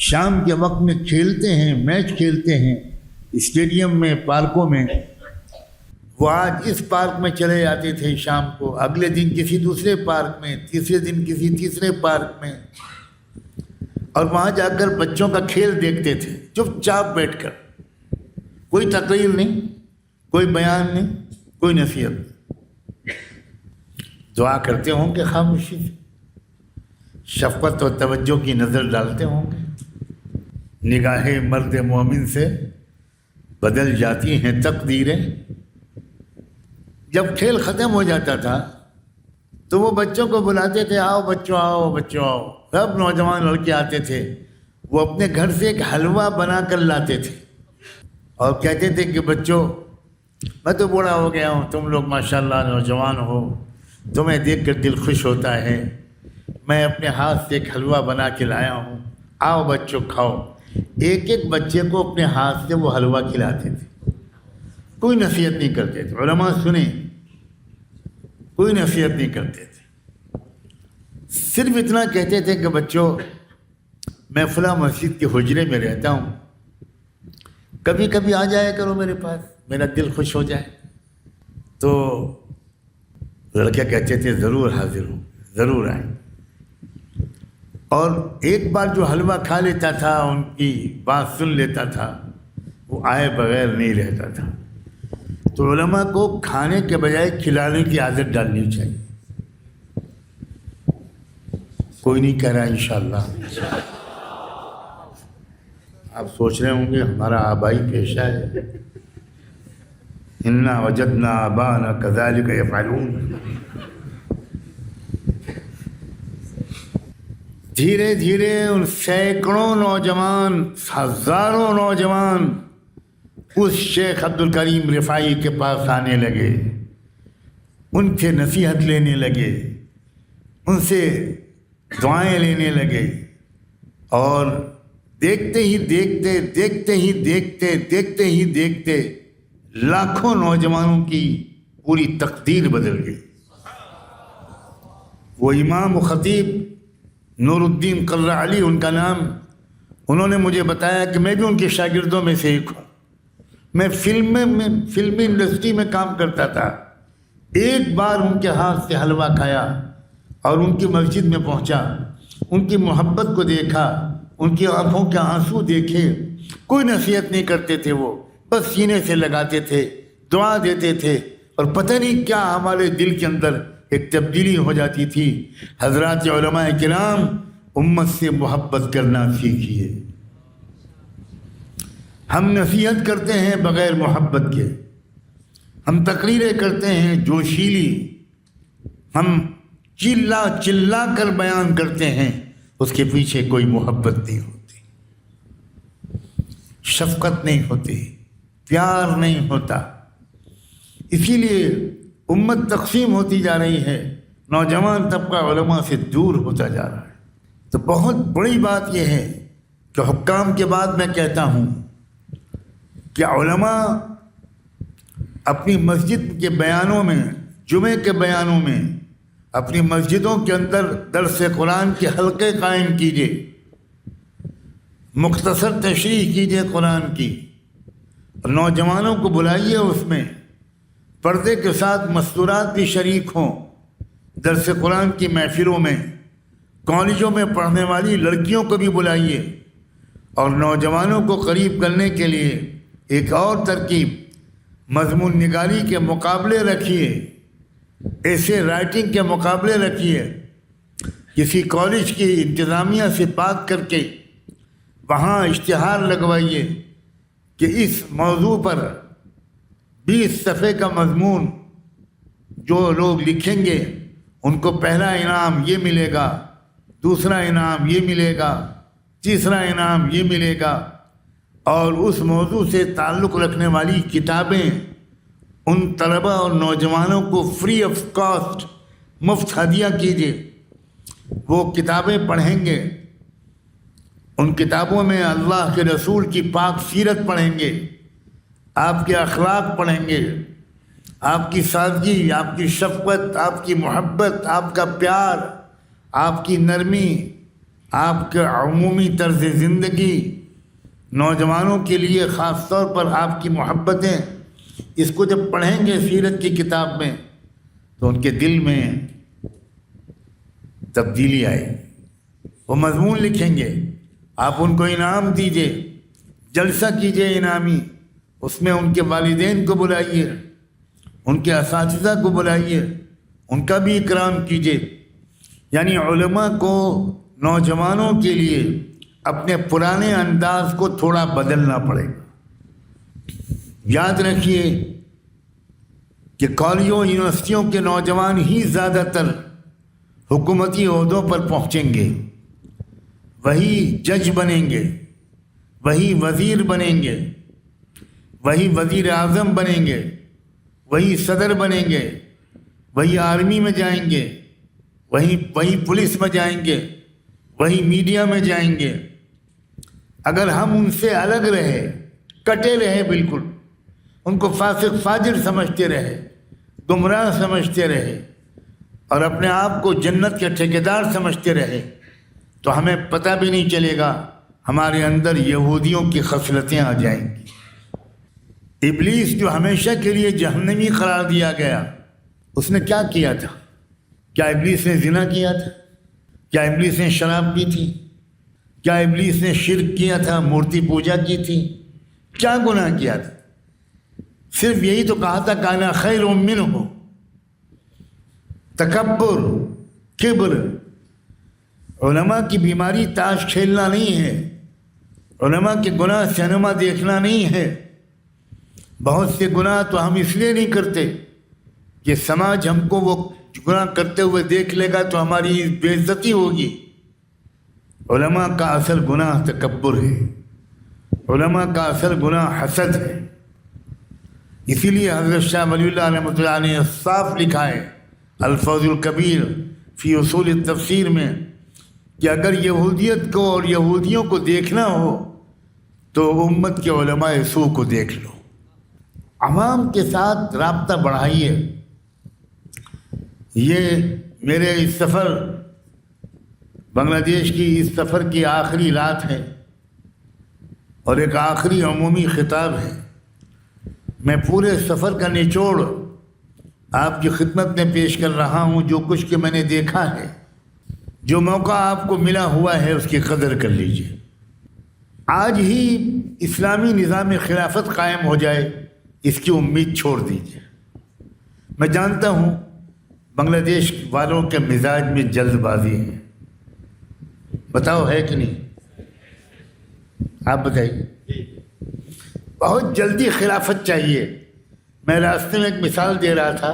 شام کے وقت میں کھیلتے ہیں، میچ کھیلتے ہیں اسٹیڈیم میں، پارکوں میں، وہ آج اس پارک میں چلے جاتے تھے شام کو، اگلے دن کسی دوسرے پارک میں، تیسرے دن کسی تیسرے پارک میں، اور وہاں جا کر بچوں کا کھیل دیکھتے تھے چپ چاپ بیٹھ کر، کوئی تقریر نہیں، کوئی بیان نہیں، کوئی نصیحت نہیں، دعا کرتے ہوں گے خاموشی سے، شفقت اور توجہ کی نظر ڈالتے ہوں گے، نگاہیں مرد مومن سے بدل جاتی ہیں تقدیریں۔ جب کھیل ختم ہو جاتا تھا تو وہ بچوں کو بلاتے تھے، آؤ بچوں آؤ، بچوں آؤ، سب نوجوان لڑکے آتے تھے، وہ اپنے گھر سے ایک حلوہ بنا کر لاتے تھے اور کہتے تھے کہ بچوں میں تو بوڑھا ہو گیا ہوں، تم لوگ ماشاءاللہ نوجوان ہو، تمہیں دیکھ کر دل خوش ہوتا ہے، میں اپنے ہاتھ سے ایک حلوہ بنا کے لایا ہوں، آؤ بچوں کھاؤ۔ ایک ایک بچے کو اپنے ہاتھ سے وہ حلوہ کھلاتے تھے، کوئی نصیحت نہیں کرتے تھے، علماء سنیں، کوئی نصیحت نہیں کرتے تھے، صرف اتنا کہتے تھے کہ بچوں میں فلاں مسجد کے حجرے میں رہتا ہوں، کبھی کبھی آ جایا کرو میرے پاس، میرا دل خوش ہو جائے۔ تو لڑکے کہتے تھے ضرور حاضر ہوں، ضرور آئیں، اور ایک بار جو حلوہ کھا لیتا تھا، ان کی بات سن لیتا تھا، وہ آئے بغیر نہیں رہتا تھا۔ تو علماء کو کھانے کے بجائے کھلانے کی عادت ڈالنی چاہیے۔ کوئی نہیں کہہ رہا انشاءاللہ، آپ سوچ رہے ہوں گے ہمارا آبائی پیشہ ہے، انا وجدنا آباءنا کذالک یفعلون۔ دھیرے دھیرے ان سینکڑوں نوجوان، ہزاروں نوجوان اس شیخ عبد الکریم رفاعی کے پاس آنے لگے، ان سے نصیحت لینے لگے، ان سے دعائیں لینے لگے، اور دیکھتے ہی دیکھتے دیکھتے ہی دیکھتے دیکھتے ہی دیکھتے لاکھوں نوجوانوں کی پوری تقدیر بدل گئی۔ وہ امام و خطیب نور الدین قرہ علی ان کا نام، انہوں نے مجھے بتایا کہ میں بھی ان کے شاگردوں میں سے ایک ہوں، میں فلمی انڈسٹری میں کام کرتا تھا، ایک بار ان کے ہاتھ سے حلوہ کھایا اور ان کی مسجد میں پہنچا، ان کی محبت کو دیکھا، ان کی آنکھوں کے آنسو دیکھے، کوئی نصیحت نہیں کرتے تھے، وہ بس سینے سے لگاتے تھے، دعا دیتے تھے، اور پتہ نہیں کیا ہمارے دل کے اندر ایک تبدیلی ہو جاتی تھی۔ حضرات علماء کرام، امت سے محبت کرنا سیکھیے۔ ہم نصیحت کرتے ہیں بغیر محبت کے، ہم تقریریں کرتے ہیں جوشیلی، ہم چلا چلا کر بیان کرتے ہیں، اس کے پیچھے کوئی محبت نہیں ہوتی، شفقت نہیں ہوتی، پیار نہیں ہوتا۔ اسی لیے امت تقسیم ہوتی جا رہی ہے، نوجوان طبقہ علماء سے دور ہوتا جا رہا ہے۔ تو بہت بڑی بات یہ ہے کہ حکام کے بعد میں کہتا ہوں کہ علماء اپنی مسجد کے بیانوں میں، جمعے کے بیانوں میں، اپنی مسجدوں کے اندر درس قرآن کے حلقے قائم کیجیے، مختصر تشریح کیجیے قرآن کی، اور نوجوانوں کو بلائیے اس میں، پردے کے ساتھ مستورات بھی شریک ہوں، درس قرآن کی محفلوں میں، کالجوں میں پڑھنے والی لڑکیوں کو بھی بلائیے، اور نوجوانوں کو قریب کرنے کے لیے ایک اور ترکیب، مضمون نگاری کے مقابلے رکھیے، ایسے رائٹنگ کے مقابلے رکھیے، کسی کالج کی انتظامیہ سے بات کر کے وہاں اشتہار لگوائیے کہ اس موضوع پر 20 صفحے کا مضمون جو لوگ لکھیں گے ان کو پہلا انعام یہ ملے گا، دوسرا انعام یہ ملے گا، تیسرا انعام یہ ملے گا، اور اس موضوع سے تعلق رکھنے والی کتابیں ان طلبہ اور نوجوانوں کو فری آف کاسٹ مفت ہدیہ کیجیے۔ وہ کتابیں پڑھیں گے، ان کتابوں میں اللہ کے رسول کی پاک سیرت پڑھیں گے، آپ کے اخلاق پڑھیں گے، آپ کی سادگی، آپ کی شفقت، آپ کی محبت، آپ کا پیار، آپ کی نرمی، آپ کا عمومی طرز زندگی، نوجوانوں کے لیے خاص طور پر آپ کی محبتیں، اس کو جب پڑھیں گے سیرت کی کتاب میں تو ان کے دل میں تبدیلی آئے، وہ مضمون لکھیں گے، آپ ان کو انعام دیجئے، جلسہ کیجئے انعامی، اس میں ان کے والدین کو بلائیے، ان کے اساتذہ کو بلائیے، ان کا بھی اکرام کیجئے۔ یعنی علماء کو نوجوانوں کے لیے اپنے پرانے انداز کو تھوڑا بدلنا پڑے گا۔ یاد رکھیے کہ کالجوں یونیورسٹیوں کے نوجوان ہی زیادہ تر حکومتی عہدوں پر پہنچیں گے، وہی جج بنیں گے، وہی وزیر بنیں گے، وہی وزیر اعظم بنیں گے، وہی صدر بنیں گے، وہی آرمی میں جائیں گے، وہی پولیس میں جائیں گے، وہی میڈیا میں جائیں گے۔ اگر ہم ان سے الگ رہے، کٹے رہے، بالکل ان کو فاسق فاجر سمجھتے رہے، گمراہ سمجھتے رہے، اور اپنے آپ کو جنت کے ٹھیکیدار سمجھتے رہے، تو ہمیں پتہ بھی نہیں چلے گا، ہمارے اندر یہودیوں کی خصلتیں آ جائیں گی۔ ابلیس جو ہمیشہ کے لیے جہنمی قرار دیا گیا، اس نے کیا کیا تھا؟ کیا ابلیس نے زنا کیا تھا؟ کیا ابلیس نے شراب پی تھی؟ کیا ابلیس نے شرک کیا تھا، مورتی پوجا کی تھی؟ کیا گناہ کیا تھا؟ صرف یہی تو کہا تھا کانا خیر منہ، تکبر، کبر۔ علماء کی بیماری تاش کھیلنا نہیں ہے، علماء کے گناہ سینما دیکھنا نہیں ہے۔ بہت سے گناہ تو ہم اس لیے نہیں کرتے کہ سماج ہم کو وہ گناہ کرتے ہوئے دیکھ لے گا تو ہماری بے عزتی ہوگی۔ علماء کا اصل گناہ تکبر ہے، علماء کا اصل گناہ حسد ہے۔ اسی لیے حضرت شاہ ولی اللہ رحمۃ اللہ نے صاف لکھا ہے الفوز الکبیر فی اصول التفسیر میں کہ اگر یہودیت کو اور یہودیوں کو دیکھنا ہو تو امت کے علماء سو کو دیکھ لو۔ عوام کے ساتھ رابطہ بڑھائیے۔ یہ میرے اس سفر، بنگلہ دیش کی اس سفر کی آخری رات ہے اور ایک آخری عمومی خطاب ہے۔ میں پورے سفر کا نچوڑ آپ کی خدمت میں پیش کر رہا ہوں، جو کچھ کہ میں نے دیکھا ہے، جو موقع آپ کو ملا ہوا ہے اس کی قدر کر لیجیے۔ آج ہی اسلامی نظام خلافت قائم ہو جائے، اس کی امید چھوڑ دیجیے۔ میں جانتا ہوں بنگلہ دیش والوں کے مزاج میں جلد بازی ہے، بتاؤ ہے کہ نہیں؟ آپ بتائیے۔ بہت جلدی خلافت چاہیے۔ میں راستے میں ایک مثال دے رہا تھا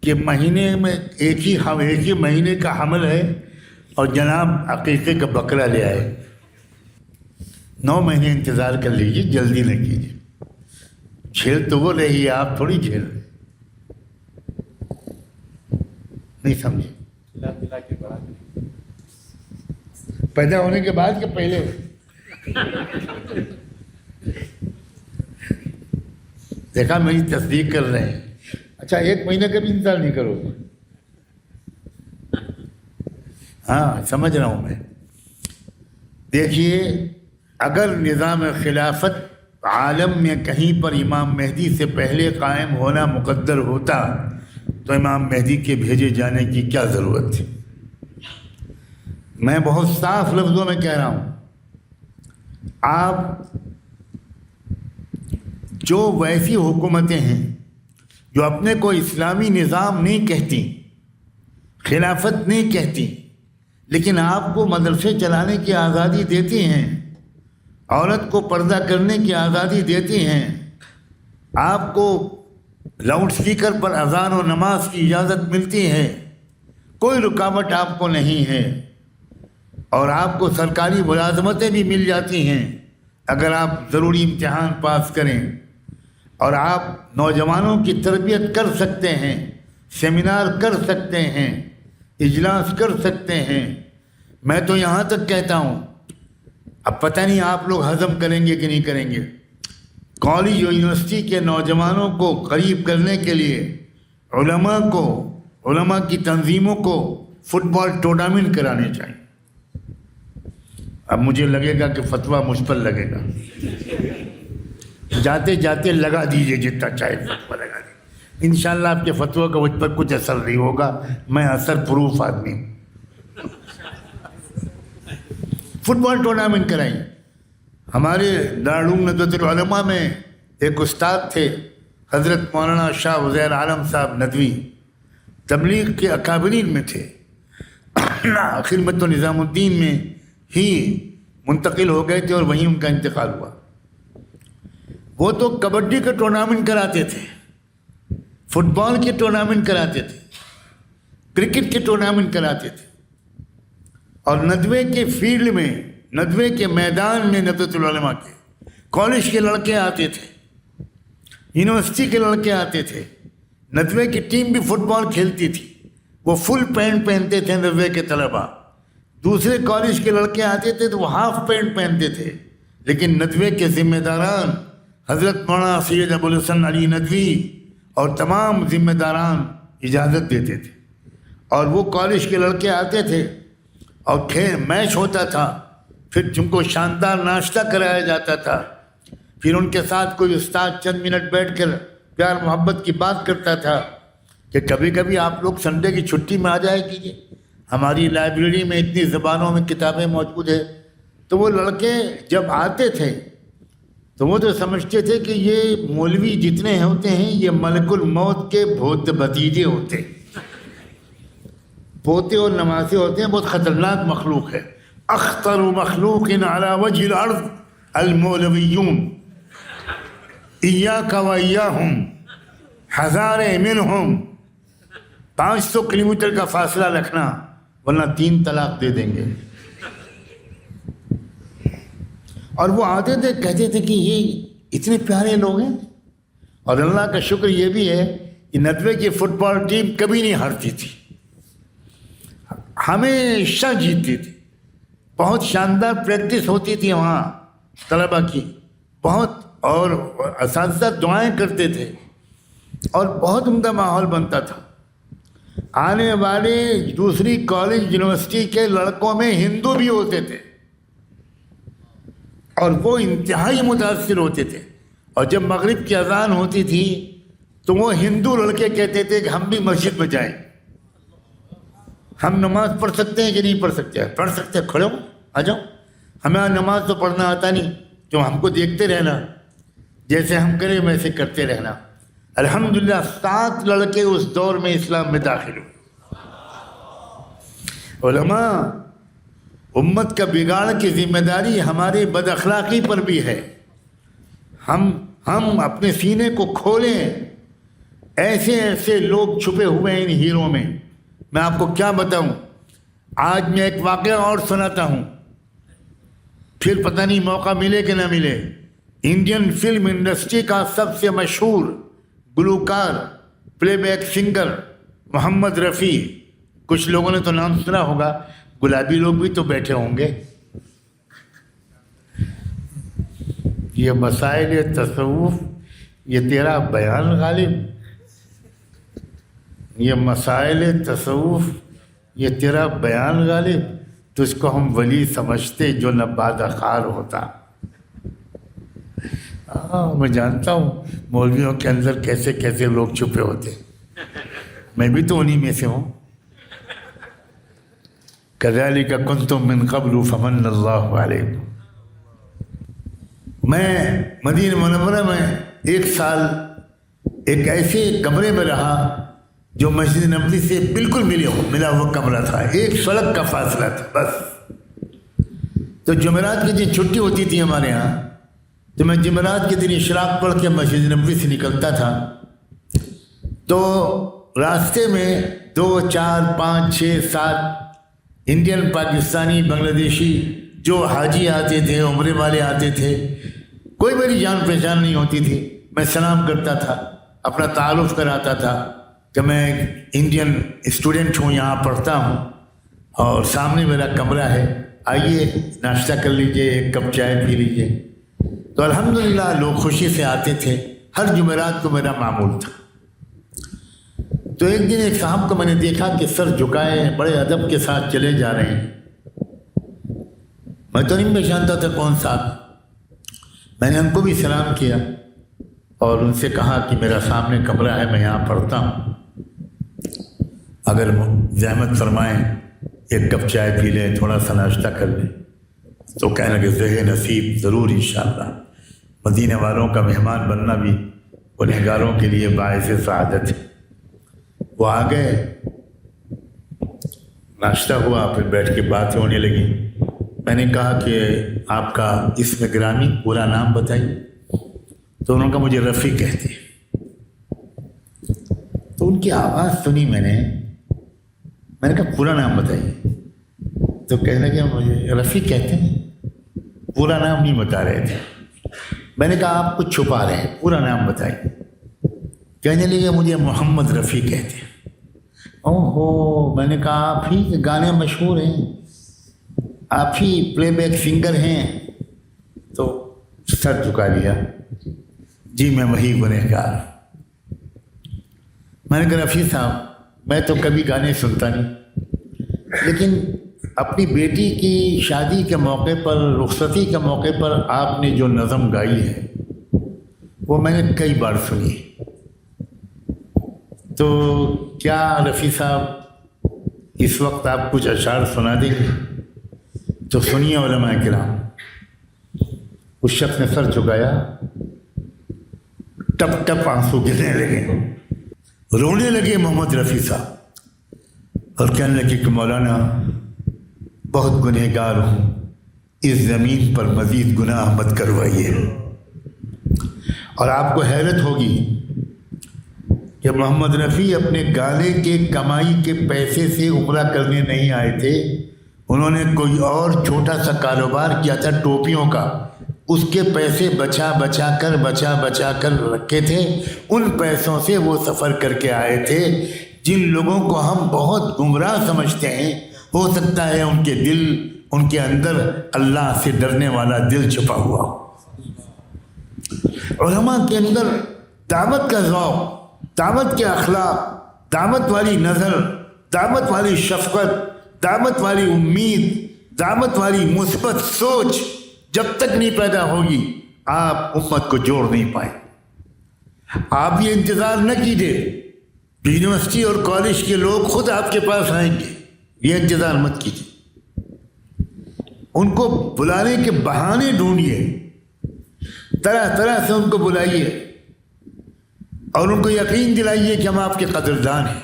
کہ مہینے میں ایک ہی مہینے کا حمل ہے اور جناب عقیقے کا بکرا لے آئے۔ 9 مہینے انتظار کر لیجیے، جلدی نہ کیجیے۔ جھیل تو وہ رہی ہے، آپ تھوڑی جھیل رہے، نہیں سمجھے؟ پیدا ہونے کے بعد کہ پہلے؟ دیکھا میری تصدیق کر رہے ہیں۔ اچھا 1 مہینے کا بھی انتظار نہیں کرو گے؟ ہاں سمجھ رہا ہوں میں۔ دیکھیے اگر نظام خلافت عالم میں کہیں پر امام مہدی سے پہلے قائم ہونا مقدر ہوتا تو امام مہدی کے بھیجے جانے کی کیا ضرورت تھی؟ میں بہت صاف لفظوں میں کہہ رہا ہوں، آپ جو ویسی حکومتیں ہیں جو اپنے کو اسلامی نظام نہیں کہتی، خلافت نہیں کہتی، لیکن آپ کو مدرسے چلانے کی آزادی دیتی ہیں، عورت کو پردہ کرنے کی آزادی دیتی ہیں، آپ کو لاؤڈ سپیکر پر اذان و نماز کی اجازت ملتی ہے، کوئی رکاوٹ آپ کو نہیں ہے، اور آپ کو سرکاری ملازمتیں بھی مل جاتی ہیں اگر آپ ضروری امتحان پاس کریں، اور آپ نوجوانوں کی تربیت کر سکتے ہیں، سیمینار کر سکتے ہیں، اجلاس کر سکتے ہیں۔ میں تو یہاں تک کہتا ہوں، اب پتہ نہیں آپ لوگ ہضم کریں گے کہ نہیں کریں گے، کالج اور یونیورسٹی کے نوجوانوں کو قریب کرنے کے لیے علماء کی تنظیموں کو فٹ بال ٹورنامنٹ کرانے چاہیے۔ اب مجھے لگے گا کہ فتویٰ مجھ پر لگے گا، جاتے جاتے لگا دیجئے جتنا چاہے فتویٰ لگا دیجئے، انشاءاللہ آپ کے فتویٰ کا مجھ پر کچھ اثر نہیں ہوگا، میں اثر پروف آدمی ہوں۔ فٹ بال ٹورنامنٹ کرائیں۔ ہمارے دارالعلوم ندوۃ العلماء میں ایک استاد تھے حضرت مولانا شاہ عزیر عالم صاحب ندوی، تبلیغ کے اکابرین میں تھے، خدمت نظام الدین میں ہی منتقل ہو گئے تھے اور وہیں ان کا انتقال ہوا۔ وہ تو کبڈی کے ٹورنامنٹ کراتے تھے، فٹ بال کے ٹورنامنٹ کراتے تھے، کرکٹ کے ٹورنامنٹ کراتے تھے، اور ندوے کے فیلڈ میں، ندوے کے میدان میں ندوۃ العلماء کے کالج کے لڑکے آتے تھے، یونیورسٹی کے لڑکے آتے تھے، ندوے کی ٹیم بھی فٹ بال کھیلتی تھی، وہ فل پینٹ پہنتے تھے ندوے کے طلباء، دوسرے کالج کے لڑکے آتے تھے تو وہ ہاف پینٹ پہنتے تھے، لیکن ندوے کے ذمہ داران حضرت مولانا سید ابو الحسن علی ندوی اور تمام ذمہ داران اجازت دیتے تھے، اور وہ کالج کے لڑکے آتے تھے اور میچ ہوتا تھا، پھر جن کو شاندار ناشتہ کرایا جاتا تھا، پھر ان کے ساتھ کوئی استاد چند منٹ بیٹھ کر پیار محبت کی بات کرتا تھا کہ کبھی کبھی آپ لوگ سنڈے کی چھٹی میں آ جائے کیجیے، ہماری لائبریری میں اتنی زبانوں میں کتابیں موجود ہیں۔ تو وہ لڑکے جب آتے تھے تو وہ تو سمجھتے تھے کہ یہ مولوی جتنے ہوتے ہیں یہ ملک الموت کے بھتیجے ہوتے ہیں، پوتے اور نواسے ہوتے ہیں، بہت خطرناک مخلوق ہے۔ اخطر مخلوق علی وجہ الارض المولویون ایاک و ایاہم ہزار منہم، 500 کلومیٹر کا فاصلہ رکھنا ورنہ 3 طلاق دے دیں گے۔ اور وہ آتے تھے، کہتے تھے کہ یہ اتنے پیارے لوگ ہیں، اور اللہ کا شکر یہ بھی ہے کہ ندوے کی فٹ بال ٹیم کبھی نہیں ہارتی تھی، ہمیشہ جیتتی تھی، بہت شاندار پریکٹس ہوتی تھی وہاں طلبہ کی بہت، اور اساتذہ دعائیں کرتے تھے اور بہت عمدہ ماحول بنتا تھا۔ آنے والے دوسری کالج یونیورسٹی کے لڑکوں میں ہندو بھی ہوتے تھے اور وہ انتہائی متاثر ہوتے تھے، اور جب مغرب کی اذان ہوتی تھی تو وہ ہندو لڑکے کہتے تھے کہ ہم بھی مسجد میں جائیں، ہم نماز پڑھ سکتے ہیں کہ نہیں پڑھ سکتے؟ پڑھ سکتے ہیں، کھڑے ہو، آ جاؤ، ہمیں نماز تو پڑھنا آتا نہیں، تو ہم کو دیکھتے رہنا، جیسے ہم کریں ویسے کرتے رہنا۔ الحمدللہ 7 لڑکے اس دور میں اسلام میں داخل ہوئے۔ علماء، امت کا بگاڑ کی ذمہ داری ہمارے بد اخلاقی پر بھی ہے، ہم اپنے سینے کو کھولیں، ایسے ایسے لوگ چھپے ہوئے ہیں ان ہیروں میں، میں آپ کو کیا بتاؤں۔ آج میں ایک واقعہ اور سناتا ہوں، پھر پتہ نہیں موقع ملے کہ نہ ملے۔ انڈین فلم انڈسٹری کا سب سے مشہور گلوکار، پلے بیک سنگر محمد رفیع، کچھ لوگوں نے تو نام سنا ہوگا، گلابی لوگ بھی تو بیٹھے ہوں گے۔ یہ مسائل تصوف، یہ تیرا بیان غالب، یہ مسائل تصوف، یہ تیرا بیان غالب، تجھ کو ہم ولی سمجھتے جو نہ بادہ خار ہوتا۔ ہاں میں جانتا ہوں مولویوں کے اندر کیسے کیسے لوگ چھپے ہوتے ہیں، میں بھی تو انہی میں سے ہوں. کذالک کنتم من قبل فمن اللہ علیکم. میں مدینہ منورہ میں 1 سال ایک ایسے کمرے میں رہا جو مسجد نبوی سے بالکل ملا ہوا کمرہ تھا، 1 سڑک کا فاصلہ تھا بس. تو جمعرات کے دن چھٹی ہوتی تھی ہمارے ہاں، تو میں جمعرات کے دن اشراق پڑھ کے مسجد نبوی سے نکلتا تھا. تو راستے میں 2 4 5 6 7 انڈین، پاکستانی، بنگلہ دیشی جو حاجی آتے تھے، عمرے والے آتے تھے، کوئی میری جان پہچان نہیں ہوتی تھی. میں سلام کرتا تھا، اپنا تعارف کراتا تھا کہ میں انڈین اسٹوڈنٹ ہوں، یہاں پڑھتا ہوں اور سامنے میرا کمرہ ہے، آئیے ناشتہ کر لیجئے، 1 کپ چائے پی لیجئے. تو الحمدللہ لوگ خوشی سے آتے تھے، ہر جمعرات کو میرا معمول تھا. تو ایک دن ایک صاحب کو میں نے دیکھا کہ سر جھکائے بڑے ادب کے ساتھ چلے جا رہے ہیں. میں تو نہیں پہچانتا تھا کون صاحب. میں نے ان کو بھی سلام کیا اور ان سے کہا کہ میرا سامنے کمرہ ہے، میں یہاں پڑھتا ہوں، اگر زحمت فرمائیں 1 کپ چائے پی لیں، تھوڑا سا ناشتہ کر لیں. تو کہنے لگے زہ نصیب، ضرور انشاءاللہ. مدینہ والوں کا مہمان بننا بھی گنہگاروں کے لیے باعث سعادت ہے. وہ آ گئے، ناشتہ ہوا، پھر بیٹھ کے باتیں ہونے لگی. میں نے کہا کہ آپ کا اسم گرامی پورا نام بتائیے. تو انہوں نے کہا مجھے رفیع کہتے ہیں. تو ان کی آواز سنی میں نے کہا پورا نام بتائیے. تو کہنے لگے مجھے رفیع کہتے ہیں، پورا نام نہیں بتا رہے تھے. میں نے کہا آپ کچھ چھپا رہے ہیں، پورا نام بتائیے. کہنے لگے مجھے محمد رفیع کہتے ہیں. اوہو، میں نے کہا آپ ہی کے گانے مشہور ہیں، آپ ہی پلے بیک سنگر ہیں. تو سر جھکا لیا، جی میں وہی گنہگار. میں نے کہا رفیع صاحب میں تو کبھی گانے سنتا نہیں، لیکن اپنی بیٹی کی شادی کے موقع پر، رخصتی کے موقع پر آپ نے جو نظم گائی ہے وہ میں نے کئی بار سنی. تو کیا رفیع صاحب اس وقت آپ کچھ اشعار سنا دیں گے؟ تو سنیے علماء کرام. اس شخص نے سر جھکایا، ٹپ ٹپ آنسو گرنے لگے، رونے لگے محمد رفیع صاحب اور کہنے لگے کہ مولانا بہت گنہگار ہوں، اس زمین پر مزید گناہ مت کروائیے. اور آپ کو حیرت ہوگی کہ محمد رفیع اپنے گانے کے کمائی کے پیسے سے عمرہ کرنے نہیں آئے تھے. انہوں نے کوئی اور چھوٹا سا کاروبار کیا تھا ٹوپیوں کا، اس کے پیسے بچا بچا کر رکھے تھے. ان پیسوں سے وہ سفر کر کے آئے تھے. جن لوگوں کو ہم بہت گمراہ سمجھتے ہیں، ہو سکتا ہے ان کے دل، ان کے اندر اللہ سے ڈرنے والا دل چھپا ہوا ہو. علماء کے اندر دعوت کا ذوق، دعوت کے اخلاق، دعوت والی نظر، دعوت والی شفقت، دعوت والی امید، دعوت والی مثبت سوچ جب تک نہیں پیدا ہوگی آپ امت کو جوڑ نہیں پائیں. آپ یہ انتظار نہ کیجیے کہ یونیورسٹی اور کالج کے لوگ خود آپ کے پاس آئیں گے، یہ انتظار مت کیجیے. ان کو بلانے کے بہانے ڈھونڈیے، طرح طرح سے ان کو بلائیے اور ان کو یقین دلائیے کہ ہم آپ کے قدردان ہیں.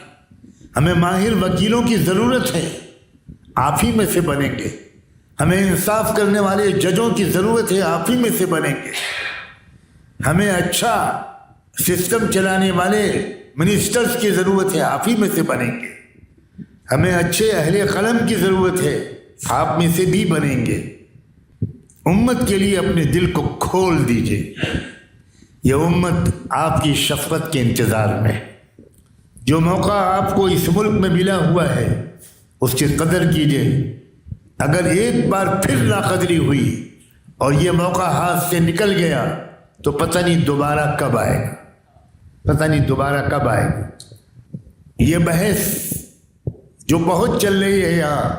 ہمیں ماہر وکیلوں کی ضرورت ہے، آپ ہی میں سے بنیں گے. ہمیں انصاف کرنے والے ججوں کی ضرورت ہے، آپ ہی میں سے بنیں گے. ہمیں اچھا سسٹم چلانے والے منسٹرز کی ضرورت ہے، آپ ہی میں سے بنیں گے. ہمیں اچھے اہل قلم کی ضرورت ہے، آپ میں سے بھی بنیں گے. امت کے لیے اپنے دل کو کھول دیجئے. یہ امت آپ کی شفقت کے انتظار میں. جو موقع آپ کو اس ملک میں ملا ہوا ہے اس کی قدر کیجئے. اگر ایک بار پھر ناقدری ہوئی اور یہ موقع ہاتھ سے نکل گیا تو پتہ نہیں دوبارہ کب آئے گا، پتہ نہیں دوبارہ کب آئے گا. یہ بحث جو بہت چل رہی ہے یہاں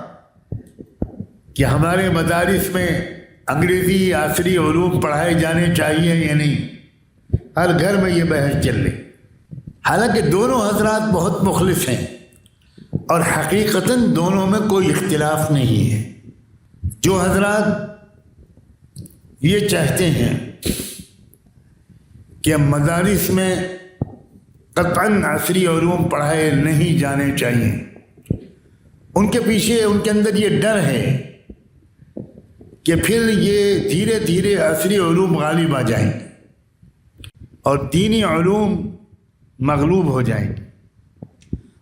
کہ ہمارے مدارس میں انگریزی عصری علوم پڑھائے جانے چاہیے یا نہیں، ہر گھر میں یہ بحث چل رہی۔ حالانکہ دونوں حضرات بہت مخلص ہیں اور حقیقتاً دونوں میں کوئی اختلاف نہیں ہے۔ جو حضرات یہ چاہتے ہیں کہ مدارس میں قطعاً عصری علوم پڑھائے نہیں جانے چاہیے، ان کے پیچھے ان کے اندر یہ ڈر ہے کہ پھر یہ دھیرے دھیرے عصری علوم غالب آ جائیں گے اور دینی علوم مغلوب ہو جائیں گے۔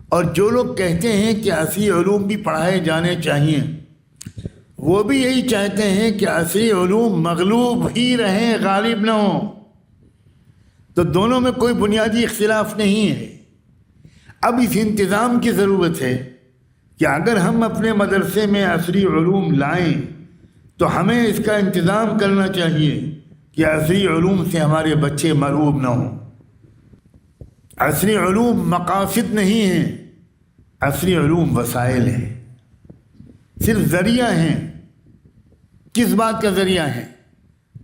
اور جو لوگ کہتے ہیں کہ عصری علوم بھی پڑھائے جانے چاہیے، وہ بھی یہی چاہتے ہیں کہ عصری علوم مغلوب ہی رہیں، غالب نہ ہوں۔ تو دونوں میں کوئی بنیادی اختلاف نہیں ہے۔ اب اس انتظام کی ضرورت ہے کہ اگر ہم اپنے مدرسے میں عصری علوم لائیں تو ہمیں اس کا انتظام کرنا چاہیے کہ عصری علوم سے ہمارے بچے مرعوب نہ ہوں۔ عصری علوم مقاصد نہیں ہیں، عصری علوم وسائل ہیں، صرف ذریعہ ہیں۔ کس بات کا ذریعہ ہے؟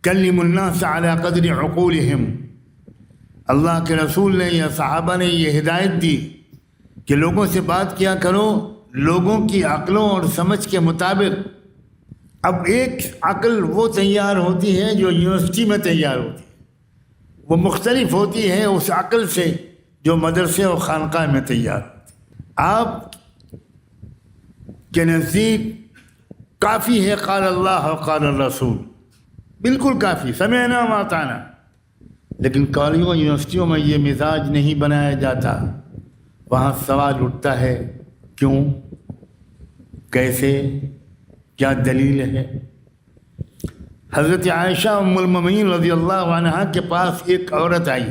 کلم الناس علی قدر عقولہم۔ اللہ کے رسول نے یا صحابہ نے یہ ہدایت دی کہ لوگوں سے بات کیا کرو لوگوں کی عقلوں اور سمجھ کے مطابق۔ اب ایک عقل وہ تیار ہوتی ہے جو یونیورسٹی میں تیار ہوتی ہے، وہ مختلف ہوتی ہے اس عقل سے جو مدرسے اور خانقاہ میں تیار ہوتی ہے۔ آپ کے نزدیک کافی ہے قال اللہ و قال الرسول، بالکل کافی، سمعنا و اطعنا، لیکن کالجوں یونیورسٹیوں میں یہ مزاج نہیں بنایا جاتا۔ وہاں سوال اٹھتا ہے کیوں، کیسے، کیا دلیل ہے؟ حضرت عائشہ ام المؤمنین رضی اللہ عنہا کے پاس ایک عورت آئی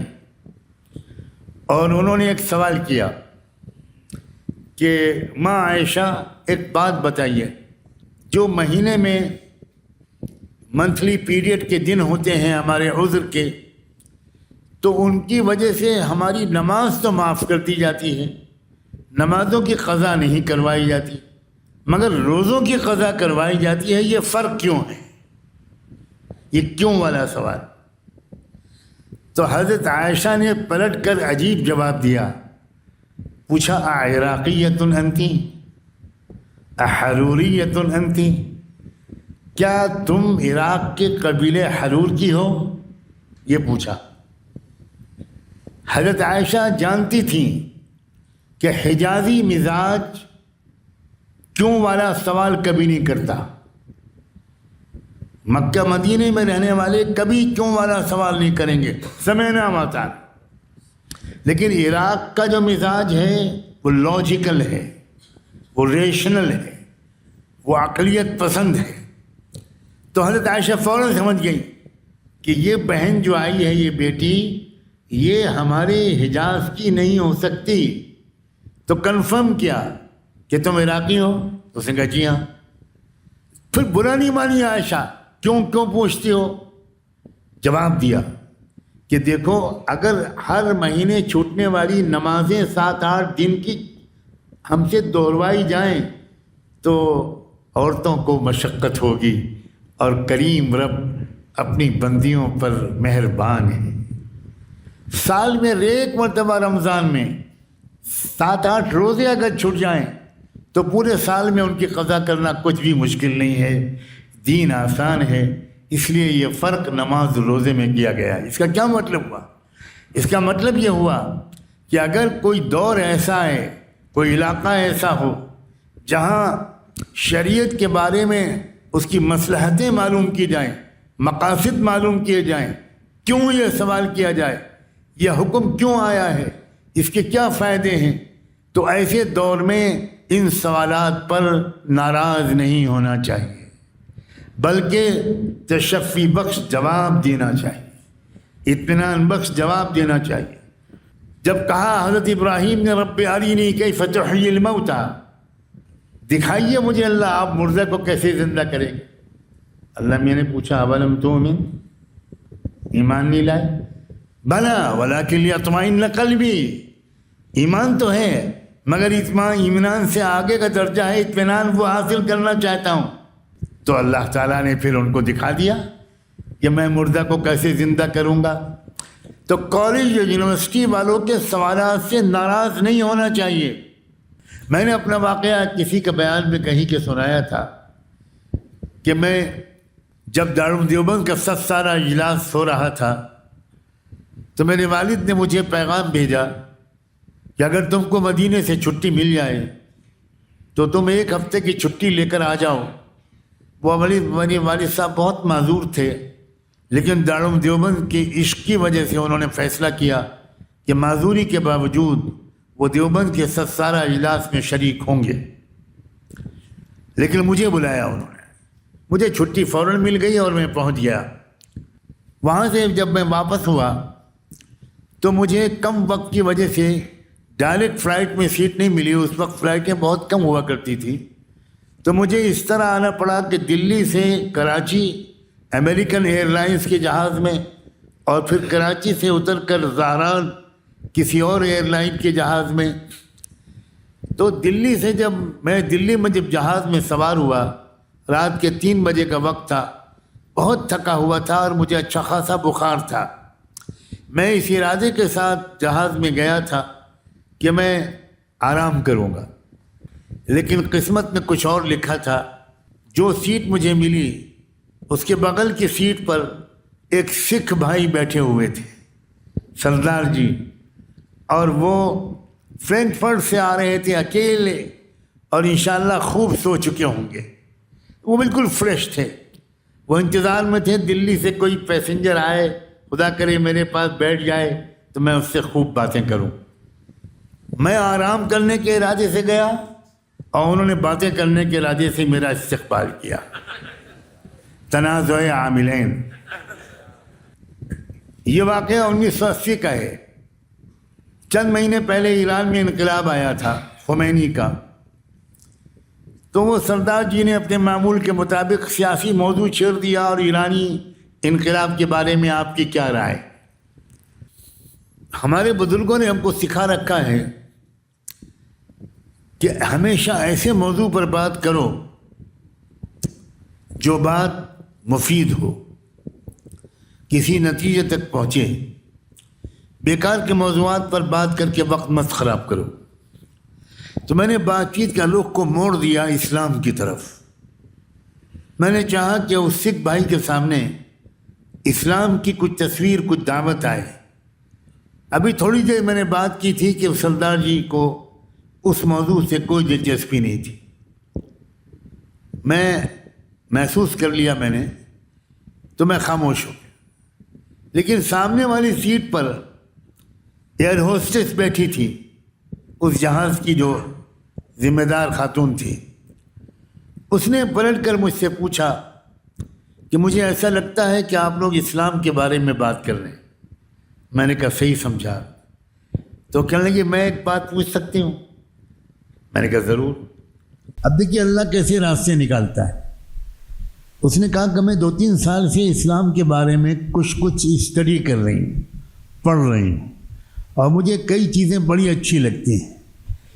اور انہوں نے ایک سوال کیا کہ ماں عائشہ ایک بات بتائیے، جو مہینے میں منتھلی پیریڈ کے دن ہوتے ہیں ہمارے عذر کے، تو ان کی وجہ سے ہماری نماز تو معاف کر دی جاتی ہے، نمازوں کی قضا نہیں کروائی جاتی، مگر روزوں کی قضا کروائی جاتی ہے، یہ فرق کیوں ہے؟ یہ کیوں والا سوال۔ تو حضرت عائشہ نے پلٹ کر عجیب جواب دیا، پوچھا اعراقیۃ انتی احروریۃ انتی، کیا تم عراق کے قبیلے حرور کی ہو؟ یہ پوچھا۔ حضرت عائشہ جانتی تھیں کہ حجازی مزاج کیوں والا سوال کبھی نہیں کرتا، مکہ مدینے میں رہنے والے کبھی کیوں والا سوال نہیں کریں گے، سمعنا و اطعنا۔ لیکن عراق کا جو مزاج ہے وہ لاجیکل ہے، وہ ریشنل ہے، وہ عقلیت پسند ہے۔ تو حضرت عائشہ فوراً سمجھ گئی کہ یہ بہن جو آئی ہے، یہ بیٹی، یہ ہمارے حجاز کی نہیں ہو سکتی۔ تو کنفرم کیا کہ تم عراقی ہو؟ تو اس نے کہا جی ہاں۔ پھر برا نہیں مانی عائشہ، کیوں پوچھتی ہو؟ جواب دیا کہ دیکھو، اگر ہر مہینے چھوٹنے والی نمازیں 7-8 دن کی ہم سے دوہروائی جائیں تو عورتوں کو مشقت ہوگی، اور کریم رب اپنی بندیوں پر مہربان ہے۔ سال میں ایک مرتبہ رمضان میں 7-8 روزے اگر چھوٹ جائیں تو پورے سال میں ان کی قضا کرنا کچھ بھی مشکل نہیں ہے، دین آسان ہے۔ اس لیے یہ فرق نماز روزے میں کیا گیا۔ اس کا کیا مطلب ہوا؟ اس کا مطلب یہ ہوا کہ اگر کوئی دور ایسا ہے، کوئی علاقہ ایسا ہو جہاں شریعت کے بارے میں اس کی مصلحتیں معلوم کی جائیں، مقاصد معلوم کیے جائیں، کیوں یہ سوال کیا جائے، یہ حکم کیوں آیا ہے، اس کے کیا فائدے ہیں، تو ایسے دور میں ان سوالات پر ناراض نہیں ہونا چاہیے، بلکہ تشفی بخش جواب دینا چاہیے، اطمینان بخش جواب دینا چاہیے۔ جب کہا حضرت ابراہیم نے رب ارینی کیف تحیی الموتى، دکھائیے مجھے اللہ آپ مردہ کو کیسے زندہ کریں گے؟ اللہ میں نے پوچھا اولم تؤمن، ایمان نہیں لائے؟ بلا ولکن لیطمئن قلبی، ایمان تو ہے مگر اطمینان سے آگے کا درجہ ہے اطمینان، وہ حاصل کرنا چاہتا ہوں۔ تو اللہ تعالیٰ نے پھر ان کو دکھا دیا کہ میں مردہ کو کیسے زندہ کروں گا۔ تو کالج یا یونیورسٹی والوں کے سوالات سے ناراض نہیں ہونا چاہیے۔ میں نے اپنا واقعہ کسی کے بیان میں کہیں کے سنایا تھا کہ میں جب دارالعلوم دیوبند کا 7 سالہ اجلاس ہو رہا تھا تو میرے والد نے مجھے پیغام بھیجا کہ اگر تم کو مدینے سے چھٹی مل جائے تو تم 1 ہفتے کی چھٹی لے کر آ جاؤ۔ وہ میرے والد صاحب بہت معذور تھے، لیکن دارالعلوم دیوبند کی عشق کی وجہ سے انہوں نے فیصلہ کیا کہ معذوری کے باوجود وہ دیوبند کے 7 سالہ اجلاس میں شریک ہوں گے۔ لیکن مجھے بلایا انہوں نے، مجھے چھٹی فوراً مل گئی اور میں پہنچ گیا۔ وہاں سے جب میں واپس ہوا تو مجھے کم وقت کی وجہ سے ڈائریکٹ فلائٹ میں سیٹ نہیں ملی۔ اس وقت فلائٹیں بہت کم ہوا کرتی تھی، تو مجھے اس طرح آنا پڑا کہ دلی سے کراچی امریکن ایئر لائنس کے جہاز میں، اور پھر کراچی سے اتر کر زہران کسی اور ایئر لائن کے جہاز میں۔ تو دلی سے دلی میں جب جہاز میں سوار ہوا، رات کے 3 بجے کا وقت تھا، بہت تھکا ہوا تھا اور مجھے اچھا خاصا بخار تھا۔ میں اس ارادے کے ساتھ جہاز میں گیا تھا کہ میں آرام کروں گا، لیکن قسمت میں کچھ اور لکھا تھا۔ جو سیٹ مجھے ملی اس کے بغل کی سیٹ پر ایک سکھ بھائی بیٹھے ہوئے تھے، سردار جی، اور وہ فرینکفرٹ سے آ رہے تھے اکیلے، اور انشاءاللہ خوب سو چکے ہوں گے۔ وہ بالکل فریش تھے، وہ انتظار میں تھے دلی سے کوئی پیسنجر آئے، خدا کرے میرے پاس بیٹھ جائے تو میں اس سے خوب باتیں کروں۔ میں آرام کرنے کے ارادے سے گیا اور انہوں نے باتیں کرنے کے ارادے سے میرا استقبال کیا۔ تنازع عاملین۔ یہ واقعہ 1980 کا ہے۔ چند مہینے پہلے ایران میں انقلاب آیا تھا خمینی کا، تو وہ سردار جی نے اپنے معمول کے مطابق سیاسی موضوع چھیڑ دیا اور ایرانی انقلاب کے بارے میں آپ کی کیا رائے؟ ہمارے بزرگوں نے ہم کو سکھا رکھا ہے کہ ہمیشہ ایسے موضوع پر بات کرو جو بات مفید ہو، کسی نتیجے تک پہنچے۔ بیکار کے موضوعات پر بات کر کے وقت مت خراب کرو۔ تو میں نے بات چیت کا رخ کو موڑ دیا اسلام کی طرف۔ میں نے چاہا کہ اس سکھ بھائی کے سامنے اسلام کی کچھ تصویر، کچھ دعوت آئے۔ ابھی تھوڑی دیر میں نے بات کی تھی کہ سردار جی کو اس موضوع سے کوئی دلچسپی نہیں تھی۔ میں محسوس کر لیا میں نے، تو میں خاموش ہو گیا۔ لیکن سامنے والی سیٹ پر ایئر ہوسٹس بیٹھی تھی، اس جہاز کی جو ذمہ دار خاتون تھی۔ اس نے پلٹ کر مجھ سے پوچھا کہ مجھے ایسا لگتا ہے کہ آپ لوگ اسلام کے بارے میں بات کر رہے ہیں۔ میں نے کہا صحیح سمجھا۔ تو کہنے لگے میں ایک بات پوچھ سکتی ہوں؟ میں نے کہا ضرور۔ اب دیکھیے اللہ کیسے راستے نکالتا ہے۔ اس نے کہا کہ میں 2-3 سال سے اسلام کے بارے میں کچھ اسٹڈی کر رہی ہوں، پڑھ رہی ہوں، اور مجھے کئی چیزیں بڑی اچھی لگتی ہیں،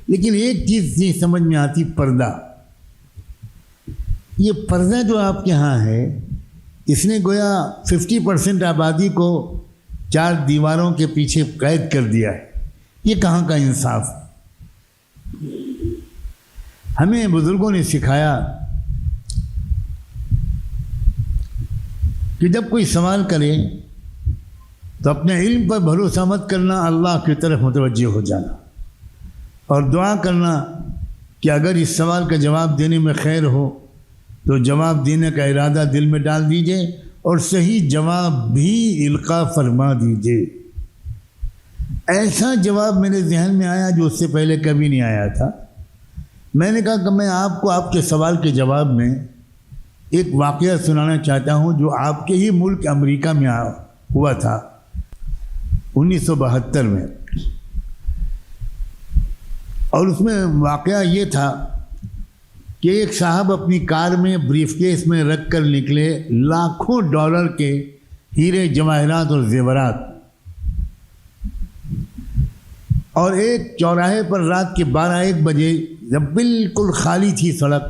لیکن ایک چیز نہیں سمجھ میں آتی، پردہ۔ یہ پردہ جو آپ کے ہاں ہے، اس نے گویا 50% آبادی کو 4 دیواروں کے پیچھے قید کر دیا ہے۔ یہ کہاں کا انصاف؟ ہمیں بزرگوں نے سکھایا کہ جب کوئی سوال کرے تو اپنے علم پر بھروسہ مت کرنا، اللہ کی طرف متوجہ ہو جانا اور دعا کرنا کہ اگر اس سوال کا جواب دینے میں خیر ہو تو جواب دینے کا ارادہ دل میں ڈال دیجئے اور صحیح جواب بھی القاء فرما دیجئے۔ ایسا جواب میرے ذہن میں آیا جو اس سے پہلے کبھی نہیں آیا تھا۔ میں نے کہا کہ میں آپ کو آپ کے سوال کے جواب میں ایک واقعہ سنانا چاہتا ہوں جو آپ کے ہی ملک امریکہ میں ہوا تھا 1972 میں، اور اس میں واقعہ یہ تھا کہ ایک صاحب اپنی کار میں بریف کیس میں رکھ کر نکلے لاکھوں ڈالر کے ہیرے جواہرات اور زیورات، اور ایک چوراہے پر رات کے 12-1 بجے جب بالکل خالی تھی سڑک،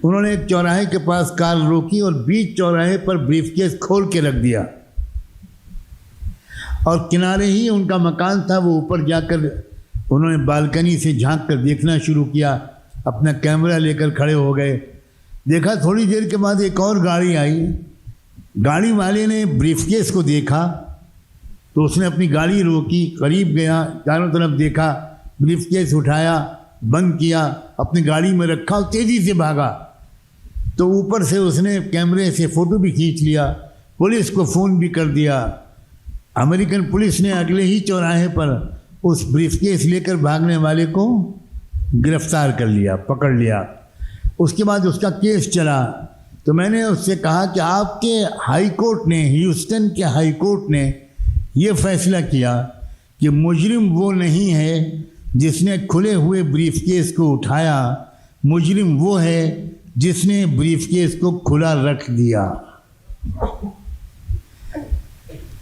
انہوں نے ایک چوراہے کے پاس کار روکی اور بیچ چوراہے پر بریف کیس کھول کے رکھ دیا، اور کنارے ہی ان کا مکان تھا، وہ اوپر جا کر انہوں نے بالکنی سے جھانک کر دیکھنا شروع کیا، اپنا کیمرہ لے کر کھڑے ہو گئے۔ دیکھا تھوڑی دیر کے بعد ایک اور گاڑی آئی، گاڑی والے نے بریف کیس کو دیکھا تو اس نے اپنی گاڑی روکی، قریب گیا، چاروں طرف دیکھا، بریف کیس اٹھایا، بند کیا، اپنی گاڑی میں رکھا اور تیزی سے بھاگا۔ تو اوپر سے اس نے کیمرے سے فوٹو بھی کھینچ لیا، پولیس کو فون بھی کر دیا۔ امریکن پولیس نے اگلے ہی چوراہے پر اس بریف کیس لے کر بھاگنے والے کو گرفتار کر لیا، پکڑ لیا۔ اس کے بعد اس کا کیس چلا تو میں نے اس سے کہا کہ آپ کے ہائی کورٹ نے، ہیوسٹن کے ہائی کورٹ نے یہ فیصلہ کیا کہ مجرم وہ نہیں ہے جس نے کھلے ہوئے بریف کیس کو اٹھایا، مجرم وہ ہے جس نے بریف کیس کو کھلا رکھ دیا۔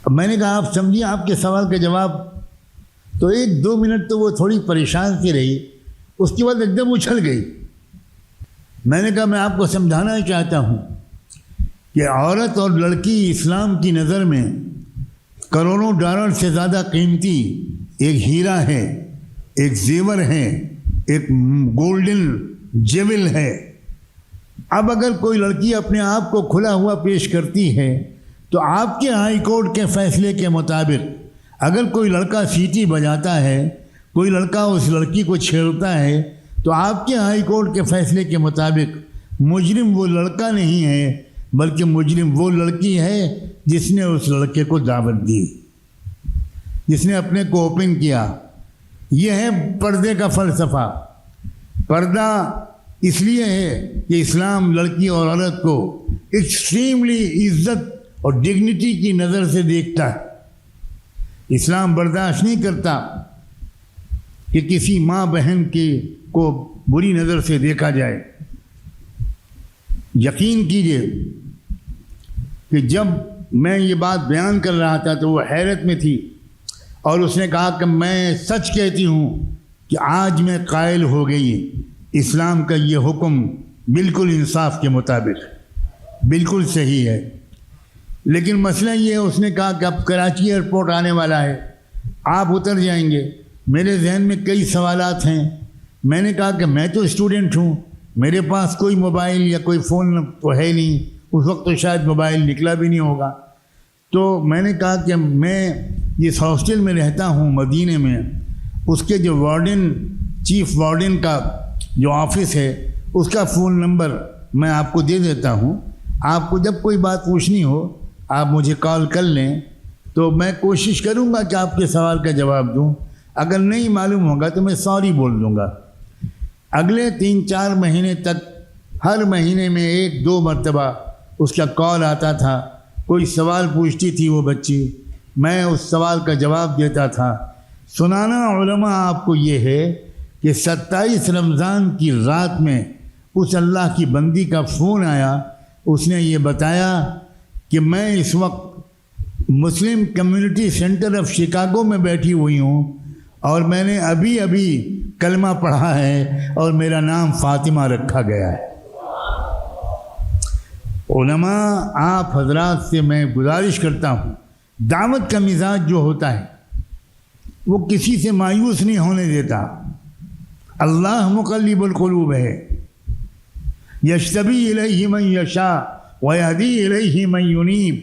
اب میں نے کہا آپ سمجھیے آپ کے سوال کا جواب، تو 1-2 منٹ تو وہ تھوڑی پریشان سی رہی، اس کے بعد ایک دم اچھل گئی۔ میں نے کہا میں آپ کو سمجھانا چاہتا ہوں کہ عورت اور لڑکی اسلام کی نظر میں کروڑوں ڈالر سے زیادہ قیمتی ایک ہیرا ہے، ایک زیور ہے، ایک گولڈن جیول ہے۔ اب اگر کوئی لڑکی اپنے آپ کو کھلا ہوا پیش کرتی ہے تو آپ کے ہائی کورٹ کے فیصلے کے مطابق اگر کوئی لڑکا سیٹی بجاتا ہے، کوئی لڑکا اس لڑکی کو چھیڑتا ہے، تو آپ کے ہائی کورٹ کے فیصلے کے مطابق مجرم وہ لڑکا نہیں ہے بلکہ مجرم وہ لڑکی ہے جس نے اس لڑکے کو دعوت دی، جس نے اپنے کو اوپن کیا۔ یہ ہے پردے کا فلسفہ۔ پردہ اس لیے ہے کہ اسلام لڑکی اور عورت کو ایکسٹریملی عزت اور ڈگنیٹی کی نظر سے دیکھتا ہے۔ اسلام برداشت نہیں کرتا کہ کسی ماں بہن کو بری نظر سے دیکھا جائے۔ یقین کیجئے کہ جب میں یہ بات بیان کر رہا تھا تو وہ حیرت میں تھی، اور اس نے کہا کہ میں سچ کہتی ہوں کہ آج میں قائل ہو گئی، اسلام کا یہ حکم بالکل انصاف کے مطابق بالکل صحیح ہے۔ لیکن مسئلہ یہ ہے، اس نے کہا کہ اب کراچی ایئرپورٹ آنے والا ہے، آپ اتر جائیں گے۔ میرے ذہن میں کئی سوالات ہیں۔ میں نے کہا کہ میں تو اسٹوڈنٹ ہوں، میرے پاس کوئی موبائل یا کوئی فون تو ہے نہیں، اس وقت تو شاید موبائل نکلا بھی نہیں ہوگا۔ تو میں نے کہا کہ میں جس ہاسٹل میں رہتا ہوں مدینے میں، اس کے جو وارڈن، چیف وارڈن کا جو آفس ہے، اس کا فون نمبر میں آپ کو دے دیتا ہوں۔ آپ کو جب کوئی بات پوچھنی ہو آپ مجھے کال کر لیں، تو میں کوشش کروں گا کہ آپ کے سوال کا جواب دوں۔ اگر نہیں معلوم ہوگا تو میں سوری بول دوں گا۔ اگلے 3-4 مہینے تک ہر مہینے میں 1-2 مرتبہ اس کا کال آتا تھا، کوئی سوال پوچھتی تھی وہ بچی، میں اس سوال کا جواب دیتا تھا۔ سنانا علماء آپ کو یہ ہے کہ 27 رمضان کی رات میں اس اللہ کی بندی کا فون آیا، اس نے یہ بتایا کہ میں اس وقت مسلم کمیونٹی سینٹر آف شکاگو میں بیٹھی ہوئی ہوں، اور میں نے ابھی کلمہ پڑھا ہے اور میرا نام فاطمہ رکھا گیا ہے۔ علماء آپ حضرات سے میں گزارش کرتا ہوں، دعوت کا مزاج جو ہوتا ہے وہ کسی سے مایوس نہیں ہونے دیتا۔ اللہ مقلب القلوب ہے، یجتبی الیہ من یشاء ویہدی الیہ من ینیب۔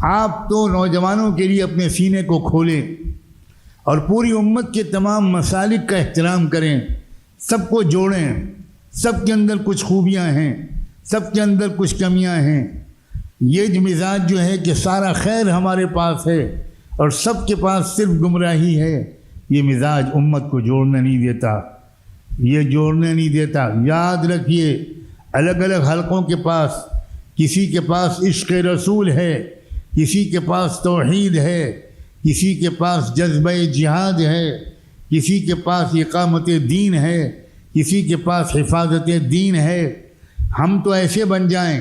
آپ تو نوجوانوں کے لیے اپنے سینے کو کھولیں اور پوری امت کے تمام مسالک کا احترام کریں، سب کو جوڑیں۔ سب کے اندر کچھ خوبیاں ہیں، سب کے اندر کچھ کمیاں ہیں۔ یہ مزاج جو ہے کہ سارا خیر ہمارے پاس ہے اور سب کے پاس صرف گمراہی ہے، یہ مزاج امت کو جوڑنے نہیں دیتا، یہ جوڑنے نہیں دیتا۔ یاد رکھیے، الگ الگ حلقوں کے پاس کسی کے پاس عشق رسول ہے، کسی کے پاس توحید ہے، کسی کے پاس جذبہ جہاد ہے، کسی کے پاس اقامت دین ہے، کسی کے پاس حفاظت دین ہے۔ ہم تو ایسے بن جائیں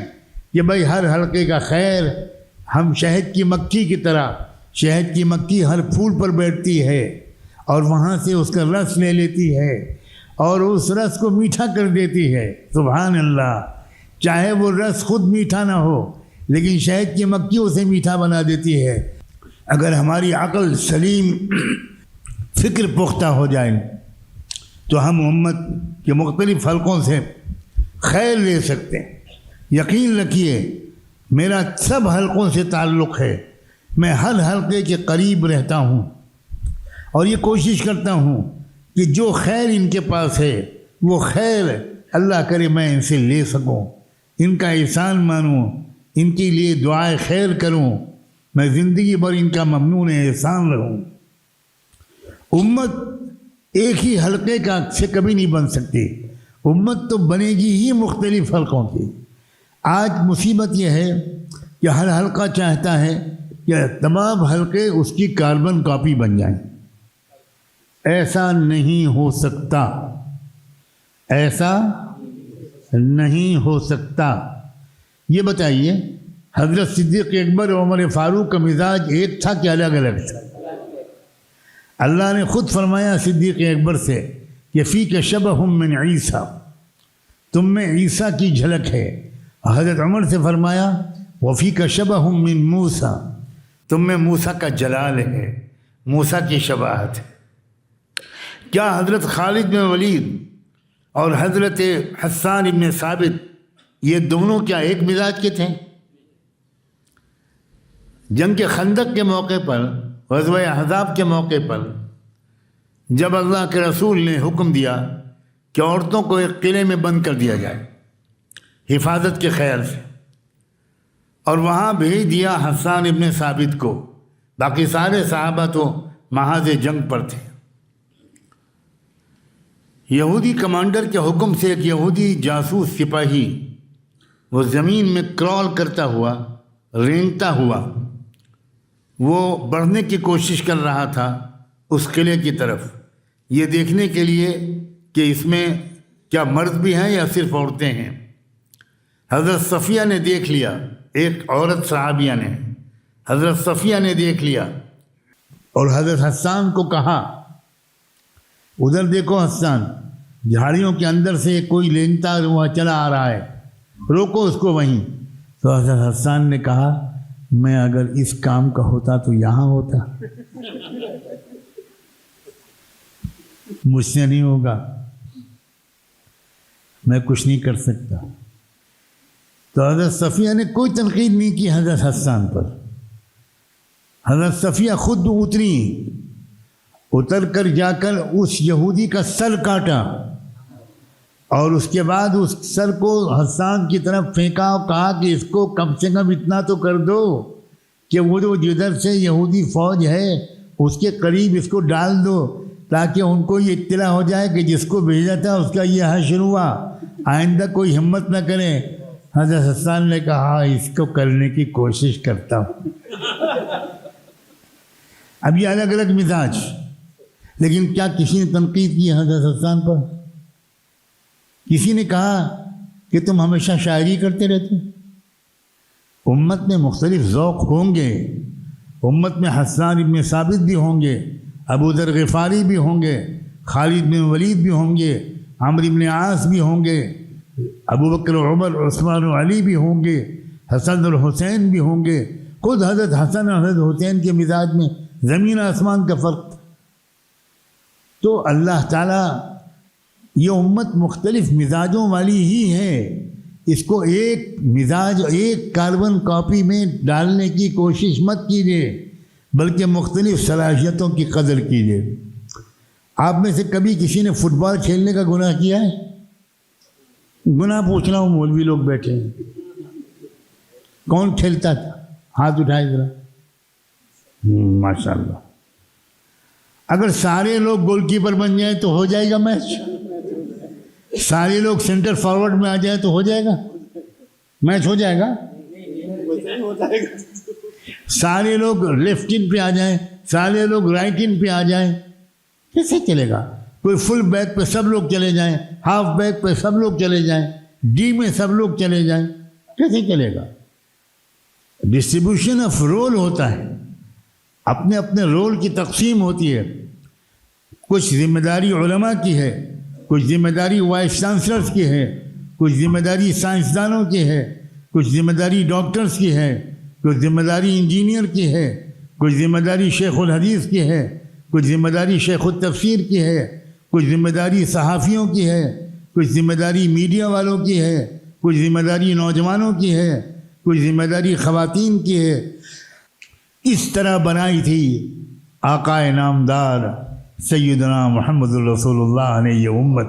کہ بھائی ہر حلقے کا خیر، ہم شہد کی مکھی کی طرح، شہد کی مکھی ہر پھول پر بیٹھتی ہے اور وہاں سے اس کا رس لے لیتی ہے، اور اس رس کو میٹھا کر دیتی ہے. سبحان اللہ. چاہے وہ رس خود میٹھا نہ ہو لیکن شہد کی مکھی اسے میٹھا بنا دیتی ہے. اگر ہماری عقل سلیم فکر پختہ ہو جائے تو ہم امت کے مختلف حلقوں سے خیر لے سکتے ہیں. یقین رکھیے میرا سب حلقوں سے تعلق ہے. میں ہر حلقے کے قریب رہتا ہوں اور یہ کوشش کرتا ہوں کہ جو خیر ان کے پاس ہے وہ خیر اللہ کرے میں ان سے لے سکوں, ان کا احسان مانوں, ان کے لیے دعائے خیر کروں. میں زندگی بھر ان کا ممنون احسان رہوں. امت ایک ہی حلقے کا سے کبھی نہیں بن سکتی. امت تو بنے گی ہی مختلف حلقوں کی. آج مصیبت یہ ہے کہ ہر حلقہ چاہتا ہے کہ تمام حلقے اس کی کاربن کاپی بن جائیں. ایسا نہیں ہو سکتا, ایسا نہیں ہو سکتا. یہ بتائیے حضرت صدیق اکبر اور عمر فاروق کا مزاج ایک تھا کہ الگ الگ تھا؟ اللہ نے خود فرمایا صدیق اکبر سے کہ فیک شبہ من عیسیٰ, تم میں عیسیٰ کی جھلک ہے. حضرت عمر سے فرمایا وفیک شبہ من موسیٰ, تم میں موسیٰ کا جلال ہے, موسیٰ کی شباہت ہے. کیا حضرت خالد بن ولید اور حضرت حسان بن ثابت یہ دونوں کیا ایک مزاج کے تھے؟ جنگ خندق کے موقع پر, غزوہ احزاب کے موقع پر جب اللہ کے رسول نے حکم دیا کہ عورتوں کو ایک قلعے میں بند کر دیا جائے حفاظت کے خیال سے, اور وہاں بھیج دیا حسان ابن ثابت کو, باقی سارے صحابہ تو محاذ جنگ پر تھے. یہودی کمانڈر کے حکم سے ایک یہودی جاسوس سپاہی وہ زمین میں کرال کرتا ہوا, رینگتا ہوا, وہ بڑھنے کی کوشش کر رہا تھا اس قلعے کی طرف, یہ دیکھنے کے لیے کہ اس میں کیا مرد بھی ہیں یا صرف عورتیں ہیں. حضرت صفیہ نے دیکھ لیا, ایک عورت صحابیہ نے, حضرت صفیہ نے دیکھ لیا اور حضرت حسان کو کہا ادھر دیکھو حسان, جھاڑیوں کے اندر سے کوئی لینگتا ہوا چلا آ رہا ہے, روکو اس کو وہیں. تو حضرت حسان نے کہا میں اگر اس کام کا ہوتا تو یہاں ہوتا, مجھ سے نہیں ہوگا, میں کچھ نہیں کر سکتا. تو حضرت صفیہ نے کوئی تنقید نہیں کی حضرت حسان پر. حضرت صفیہ خود اتری, اتر کر جا کر اس یہودی کا سر کاٹا اور اس کے بعد اس سر کو حسان کی طرف پھینکا اور کہا کہ اس کو کم سے کم اتنا تو کر دو کہ وہ جو جدھر سے یہودی فوج ہے اس کے قریب اس کو ڈال دو تاکہ ان کو یہ اطلاع ہو جائے کہ جس کو بھیجا تھا اس کا یہ حشر ہوا, آئندہ کوئی ہمت نہ کرے. حضرت حسان نے کہا اس کو کرنے کی کوشش کرتا ہوں. اب یہ الگ الگ مزاج, لیکن کیا کسی نے تنقید کی حضرت حسان پر؟ کسی نے کہا کہ تم ہمیشہ شاعری کرتے رہتے؟ امت میں مختلف ذوق ہوں گے, امت میں حسان ابن ثابت بھی ہوں گے, ابو ذر غفاری بھی ہوں گے, خالد بن ولید بھی ہوں گے, عمرو بن عاص بھی ہوں گے, ابو بکر عمر عثمان و علی بھی ہوں گے, حسن اور حسین بھی ہوں گے. خود حضرت حسن اور حضرت حسین کے مزاج میں زمین آسمان کا فرق. تو اللہ تعالیٰ یہ امت مختلف مزاجوں والی ہی ہے, اس کو ایک مزاج ایک کاربن کاپی میں ڈالنے کی کوشش مت کیجیے, بلکہ مختلف صلاحیتوں کی قدر کیجیے. آپ میں سے کبھی کسی نے فٹ بال کھیلنے کا گناہ کیا ہے؟ گناہ پوچھ رہا ہوں, مولوی لوگ بیٹھے ہیں. کون کھیلتا تھا؟ ہاتھ اٹھائے ذرا. ماشاء اللہ. اگر سارے لوگ گول کیپر بن جائیں تو ہو جائے گا میچ. سارے لوگ سینٹر فارورڈ میں آ جائیں تو ہو جائے گا میچ, ہو جائے گا. سارے لوگ لیفٹ ان پہ آ جائیں, سارے لوگ رائٹ ان پہ آ جائیں, کیسے چلے گا؟ کوئی فل بیک پہ سب لوگ چلے جائیں, ہاف بیک پہ سب لوگ چلے جائیں, ڈی میں سب لوگ چلے جائیں, کیسے چلے گا؟ ڈسٹریبیوشن آف رول ہوتا ہے, اپنے اپنے رول کی تقسیم ہوتی ہے. کچھ ذمہ داری علماء کی ہے کچھ ذمہ داری وائس چانسلرس کی ہے، کچھ ذمہ داری سائنسدانوں کی ہے، کچھ ذمہ داری ڈاکٹرز کی ہے، کچھ ذمہ داری انجینئر کی ہے، کچھ ذمہ داری شیخ الحدیث کی ہے، کچھ ذمہ داری شیخ التفسیر کی ہے، کچھ ذمہ داری صحافیوں کی ہے، کچھ ذمہ داری میڈیا والوں کی ہے، کچھ ذمہ داری نوجوانوں کی ہے، کچھ ذمہ داری خواتین کی ہے۔ اس طرح بنائی تھی آقا نامدار سیدنا محمد الرسول اللہ نے یہ امت۔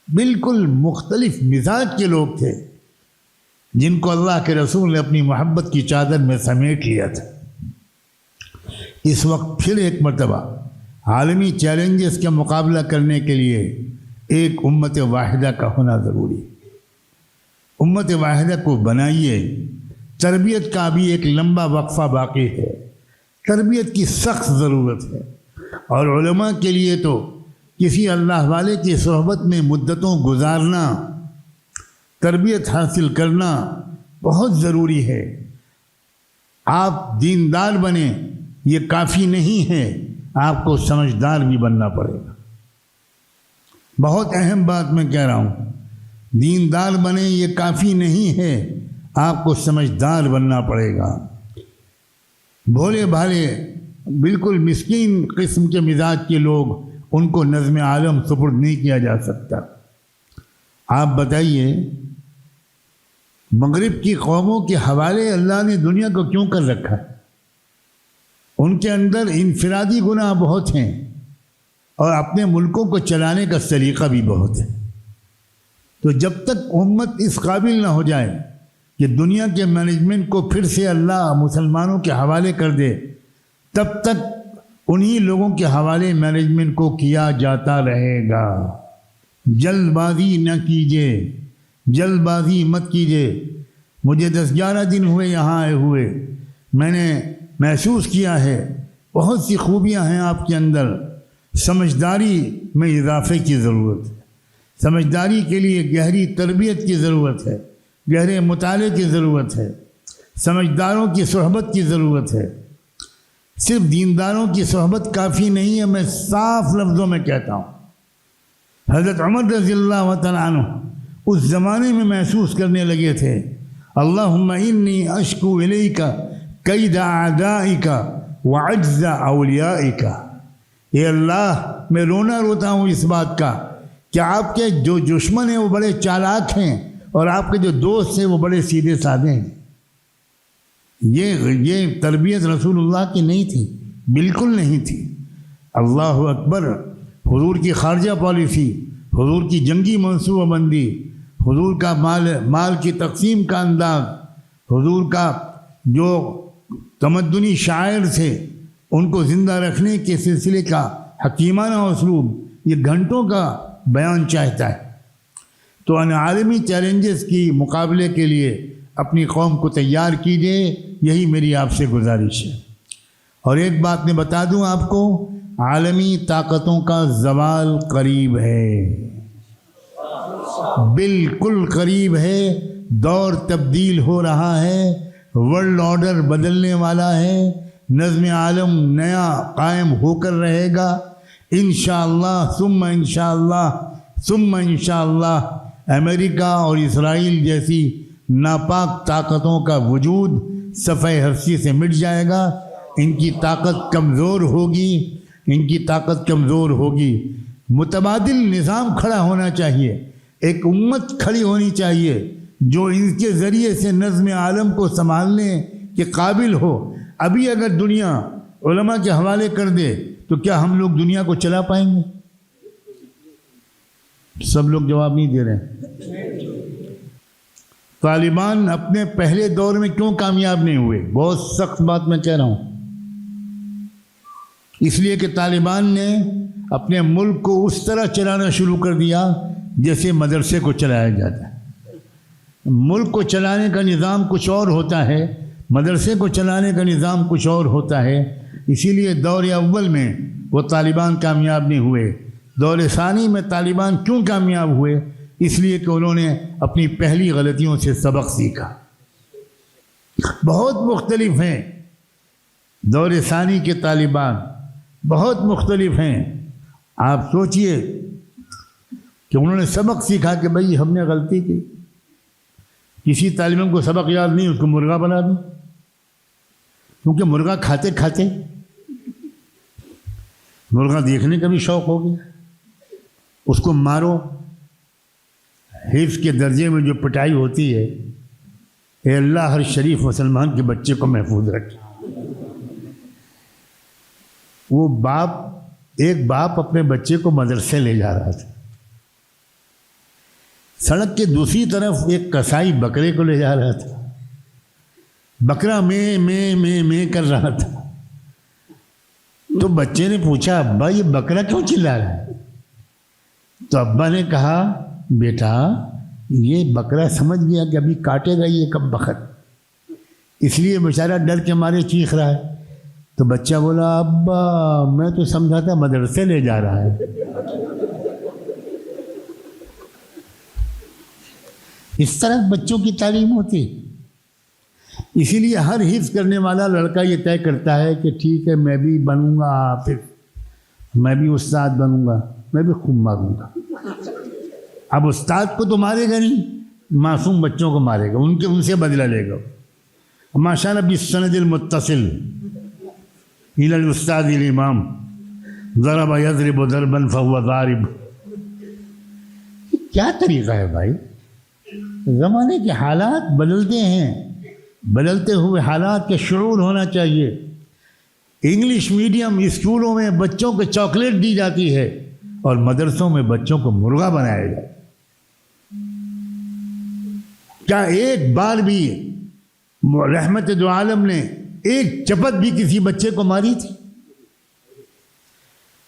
بالکل مختلف مزاج کے لوگ تھے جن کو اللہ کے رسول نے اپنی محبت کی چادر میں سمیٹ لیا تھا۔ اس وقت پھر ایک مرتبہ عالمی چیلنجز کا مقابلہ کرنے کے لیے ایک امت واحدہ کا ہونا ضروری ہے۔ امت واحدہ کو بنائیے۔ تربیت کا بھی ایک لمبا وقفہ باقی ہے، تربیت کی سخت ضرورت ہے، اور علماء کے لیے تو کسی اللہ والے کی صحبت میں مدتوں گزارنا، تربیت حاصل کرنا بہت ضروری ہے۔ آپ دیندار بنیں یہ کافی نہیں ہے، آپ کو سمجھدار بھی بننا پڑے گا۔ بہت اہم بات میں کہہ رہا ہوں، دیندار بنیں یہ کافی نہیں ہے، آپ کو سمجھدار بننا پڑے گا۔ بھولے بھالے بالکل مسکین قسم کے مزاج کے لوگ، ان کو نظم عالم سپرد نہیں کیا جا سکتا۔ آپ بتائیے مغرب کی قوموں کے حوالے اللہ نے دنیا کو کیوں کر رکھا ہے؟ ان کے اندر انفرادی گناہ بہت ہیں اور اپنے ملکوں کو چلانے کا سلیقہ بھی بہت ہے۔ تو جب تک امت اس قابل نہ ہو جائے کہ دنیا کے مینجمنٹ کو پھر سے اللہ مسلمانوں کے حوالے کر دے، تب تک انہی لوگوں کے حوالے مینجمنٹ کو کیا جاتا رہے گا۔ جلد بازی نہ کیجیے، جلد بازی مت کیجیے۔ مجھے 10-11 دن ہوئے یہاں آئے ہوئے، میں نے محسوس کیا ہے بہت سی خوبیاں ہیں آپ کے اندر۔ سمجھداری میں اضافے کی ضرورت ہے، سمجھداری کے لیے گہری تربیت کی ضرورت ہے، گہرے مطالعے کی ضرورت ہے، سمجھداروں کی صحبت کی ضرورت ہے۔ صرف دینداروں کی صحبت کافی نہیں ہے، میں صاف لفظوں میں کہتا ہوں۔ حضرت عمر رضی اللہ تعالیٰ عنہ اس زمانے میں محسوس کرنے لگے تھے، اللہم انی اشکو الیک کید اعدائک وعجز اولیائک۔ اے اللہ، میں رونا روتا ہوں اس بات کا کہ آپ کے جو دشمن ہیں وہ بڑے چالاک ہیں اور آپ کے جو دوست ہیں وہ بڑے سیدھے سادے ہیں۔ یہ تربیت رسول اللہ کی نہیں تھی، بالکل نہیں تھی۔ اللہ اکبر! حضور کی خارجہ پالیسی، حضور کی جنگی منصوبہ بندی، حضور کا مال کی تقسیم کا انداز، حضور کا جو تمدنی شاعر تھے ان کو زندہ رکھنے کے سلسلے کا حکیمانہ اسلوب، یہ گھنٹوں کا بیان چاہتا ہے۔ تو ان عالمی چیلنجز کی مقابلے کے لیے اپنی قوم کو تیار کیجیے، یہی میری آپ سے گزارش ہے۔ اور ایک بات میں بتا دوں آپ کو، عالمی طاقتوں کا زوال قریب ہے، بالکل قریب ہے۔ دور تبدیل ہو رہا ہے، ورلڈ آرڈر بدلنے والا ہے، نظم عالم نیا قائم ہو کر رہے گا انشاءاللہ ثم انشاءاللہ ثم انشاءاللہ۔ امریکہ اور اسرائیل جیسی ناپاک طاقتوں کا وجود صفحہ ہستی سے مٹ جائے گا، ان کی طاقت کمزور ہوگی، ان کی طاقت کمزور ہوگی۔ متبادل نظام کھڑا ہونا چاہیے، ایک امت کھڑی ہونی چاہیے جو ان کے ذریعے سے نظم عالم کو سنبھالنے کے قابل ہو۔ ابھی اگر دنیا علماء کے حوالے کر دے تو کیا ہم لوگ دنیا کو چلا پائیں گے؟ سب لوگ جواب نہیں دے رہے ہیں۔ طالبان اپنے پہلے دور میں کیوں کامیاب نہیں ہوئے؟ بہت سخت بات میں کہہ رہا ہوں، اس لیے کہ طالبان نے اپنے ملک کو اس طرح چلانا شروع کر دیا جیسے مدرسے کو چلایا جاتا ہے۔ ملک کو چلانے کا نظام کچھ اور ہوتا ہے، مدرسے کو چلانے کا نظام کچھ اور ہوتا ہے۔ اسی لیے دور اول میں وہ طالبان کامیاب نہیں ہوئے۔ دور ثانی میں طالبان کیوں کامیاب ہوئے؟ اس لیے کہ انہوں نے اپنی پہلی غلطیوں سے سبق سیکھا۔ بہت مختلف ہیں دور ثانی کے طالبان، بہت مختلف ہیں۔ آپ سوچئے کہ انہوں نے سبق سیکھا کہ بھائی ہم نے غلطی کی. کسی طالب علم کو سبق یاد نہیں، اس کو مرغا بنا دو، کیونکہ مرغا کھاتے کھاتے مرغا دیکھنے کا بھی شوق ہو گیا. اس کو مارو. حفظ کے درجے میں جو پٹائی ہوتی ہے، اے اللہ ہر شریف مسلمان کے بچے کو محفوظ رکھے. وہ ایک باپ اپنے بچے کو مدرسے لے جا رہا تھا. سڑک کے دوسری طرف ایک کسائی بکرے کو لے جا رہا تھا. بکرا میں کر رہا تھا. تو بچے نے پوچھا، ابا یہ بکرا کیوں چلا رہا ہے؟ تو ابا نے کہا، بیٹا یہ بکرا سمجھ گیا کہ ابھی کاٹے گا یہ کب بخت، اس لیے بیچارہ ڈر کے مارے چیخ رہا ہے. تو بچہ بولا، ابا میں تو سمجھا تھا مدرسے لے جا رہا ہے. اس طرح بچوں کی تعلیم ہوتی. اسی لیے ہر حفظ کرنے والا لڑکا یہ طے کرتا ہے کہ ٹھیک ہے میں بھی بنوں گا حافظ، میں بھی استاد بنوں گا، میں بھی خوب ماروں گا. اب استاد کو تو مارے گا نہیں، معصوم بچوں کو مارے گا، ان سے بدلہ لے گا. ماشاء اللہ بالسند المتصل الى الاستاذ الامام ضرب یضرب ضربا فهو ضارب. کیا طریقہ ہے بھائی؟ زمانے کے حالات بدلتے ہیں، بدلتے ہوئے حالات کے شعور ہونا چاہیے. انگلش میڈیم اسکولوں میں بچوں کو چاکلیٹ دی جاتی ہے اور مدرسوں میں بچوں کو مرغا بنایا جائے. کیا ایک بار بھی رحمت دو عالم نے ایک چپت بھی کسی بچے کو ماری تھی؟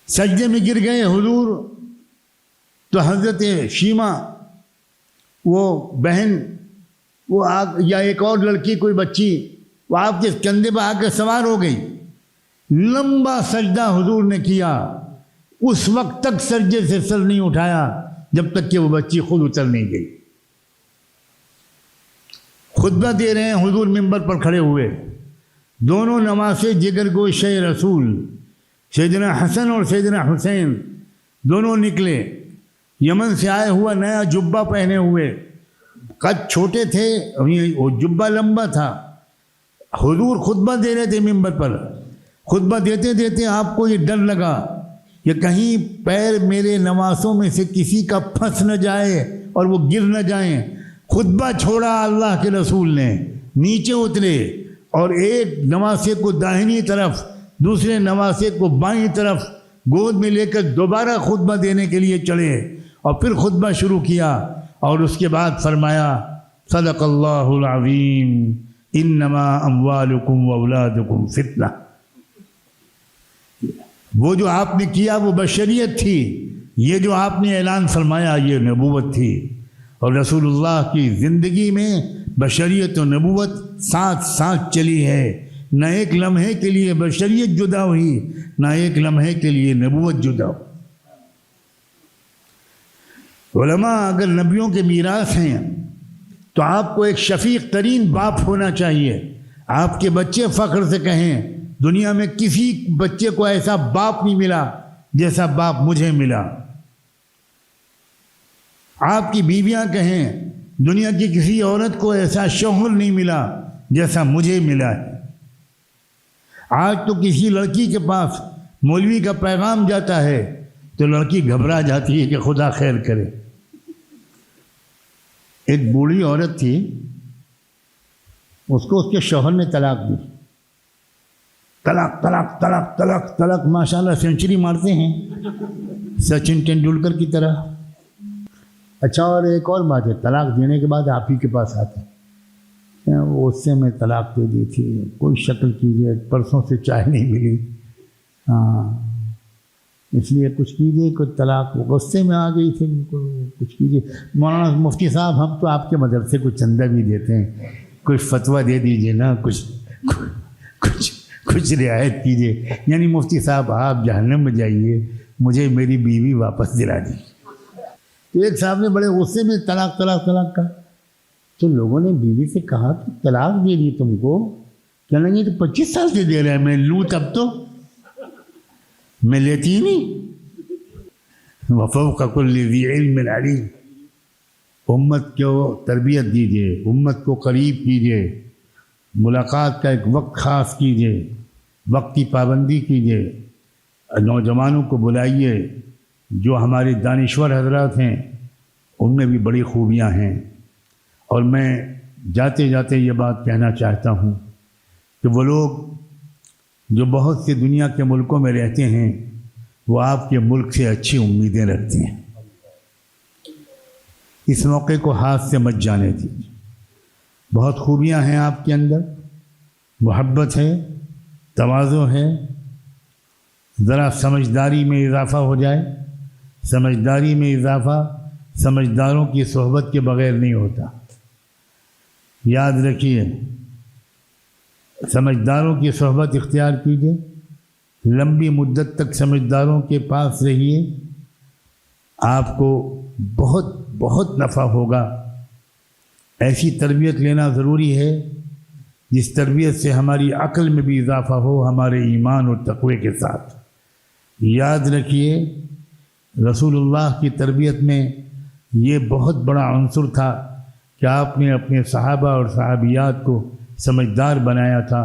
سجدے میں گر گئے حضور تو حضرت شیما وہ بہن یا ایک اور لڑکی کوئی بچی وہ آپ کے کندھے پہ آ کے سوار ہو گئی. لمبا سجدہ حضور نے کیا، اس وقت تک سجدے سے سر نہیں اٹھایا جب تک کہ وہ بچی خود اتر نہیں گئی. خطبہ دے رہے ہیں حضور منبر پر کھڑے ہوئے، دونوں نواسے جگر گوشہ رسول سیدنا حسن اور سیدنا حسین دونوں نکلے. یمن سے آئے ہوا نیا جبہ پہنے ہوئے، قد چھوٹے تھے، وہ جبہ لمبا تھا. حضور خطبہ دے رہے تھے منبر پر. خطبہ دیتے دیتے آپ کو یہ ڈر لگا کہ کہیں پیر میرے نواسوں میں سے کسی کا پھنس نہ جائے اور وہ گر نہ جائیں. خطبہ چھوڑا اللہ کے رسول نے، نیچے اترے اور ایک نواسے کو داہنی طرف دوسرے نواسے کو بائیں طرف گود میں لے کر دوبارہ خطبہ دینے کے لیے چڑھے اور پھر خطبہ شروع کیا. اور اس کے بعد فرمایا، صدق اللہ العظیم انما اموالکم واولادکم فتنہ. وہ جو آپ نے کیا وہ بشریت تھی، یہ جو آپ نے اعلان فرمایا یہ نبوت تھی. اور رسول اللہ کی زندگی میں بشریت و نبوت ساتھ ساتھ چلی ہے. نہ ایک لمحے کے لیے بشریت جدا ہوئی، نہ ایک لمحے کے لیے نبوت جدا ہو. علماء اگر نبیوں کے میراث ہیں تو آپ کو ایک شفیق ترین باپ ہونا چاہیے. آپ کے بچے فخر سے کہیں دنیا میں کسی بچے کو ایسا باپ نہیں ملا جیسا باپ مجھے ملا. آپ کی بیویاں کہیں دنیا کی کسی عورت کو ایسا شوہر نہیں ملا جیسا مجھے ملا ہے. آج تو کسی لڑکی کے پاس مولوی کا پیغام جاتا ہے تو لڑکی گھبرا جاتی ہے کہ خدا خیر کرے. ایک بوڑھی عورت تھی، اس کو اس کے شوہر نے طلاق دی. طلاق طلاق طلاق طلاق طلاق، ماشاءاللہ سینچری مارتے ہیں سچن تندولکر کی طرح. اچھا، اور ایک اور بات ہے، طلاق دینے کے بعد آپ ہی کے پاس آتے ہیں، اس سے میں طلاق دے دی تھی، کوئی شکل کیجیے، پرسوں سے چائے نہیں ملی، ہاں اس لیے کچھ کیجیے. کوئی طلاق غصے میں آ گئی تھی، کچھ کیجیے. مولانا مفتی صاحب ہم تو آپ کے مدرسے کو چندہ بھی دیتے ہیں، کوئی فتویٰ دے دیجیے نا، کچھ رعایت کیجیے. یعنی مفتی صاحب آپ جہنم میں جائیے، مجھے میری بیوی واپس دلا دیجیے. تو ایک صاحب نے بڑے غصے میں طلاق طلاق طلاق کہا. تو لوگوں نے بیوی سے کہا کہ طلاق دے دی تم کو، کہنے لگے تو 25 سال سے دے رہے ہیں، میں لوں تب تو میں لیتی ہی نہیں. وفوق كل ذي علم علیم. امت کو تربیت دیجیے، امت کو قریب کیجیے، ملاقات کا ایک وقت خاص کیجیے، وقت کی پابندی کیجیے، نوجوانوں کو بلائیے. جو ہمارے دانشور حضرات ہیں ان میں بھی بڑی خوبیاں ہیں. اور میں جاتے جاتے یہ بات کہنا چاہتا ہوں کہ وہ لوگ جو بہت سے دنیا کے ملکوں میں رہتے ہیں وہ آپ کے ملک سے اچھی امیدیں رکھتے ہیں. اس موقع کو ہاتھ سے مت جانے دیجیے. بہت خوبیاں ہیں آپ کے اندر، محبت ہے، تواضع ہے. ذرا سمجھداری میں اضافہ ہو جائے. سمجھداری میں اضافہ سمجھداروں کی صحبت کے بغیر نہیں ہوتا. یاد رکھیے، سمجھداروں کی صحبت اختیار کیجیے، لمبی مدت تک سمجھداروں کے پاس رہیے، آپ کو بہت بہت نفع ہوگا. ایسی تربیت لینا ضروری ہے جس تربیت سے ہماری عقل میں بھی اضافہ ہو، ہمارے ایمان اور تقوی کے ساتھ. یاد رکھیے، رسول اللہ کی تربیت میں یہ بہت بڑا عنصر تھا کہ آپ نے اپنے صحابہ اور صحابیات کو سمجھدار بنایا تھا.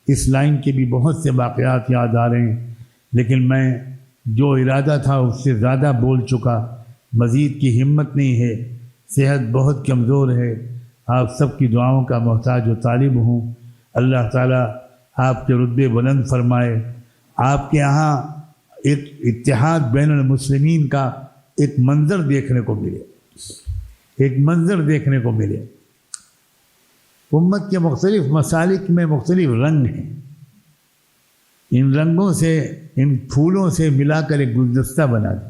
اس لائن کے بھی بہت سے واقعات یاد آ رہے ہیں، لیکن میں جو ارادہ تھا اس سے زیادہ بول چکا. مزید کی ہمت نہیں ہے، صحت بہت کمزور ہے. آپ سب کی دعاؤں کا محتاج و طالب ہوں. اللہ تعالیٰ آپ کے رتبے بلند فرمائے. آپ کے یہاں ایک اتحاد بین المسلمین کا ایک منظر دیکھنے کو ملے، ایک منظر دیکھنے کو ملے. امت کے مختلف مسالک میں مختلف رنگ ہیں. ان رنگوں سے، ان پھولوں سے ملا کر ایک گلدستہ بنا دیں.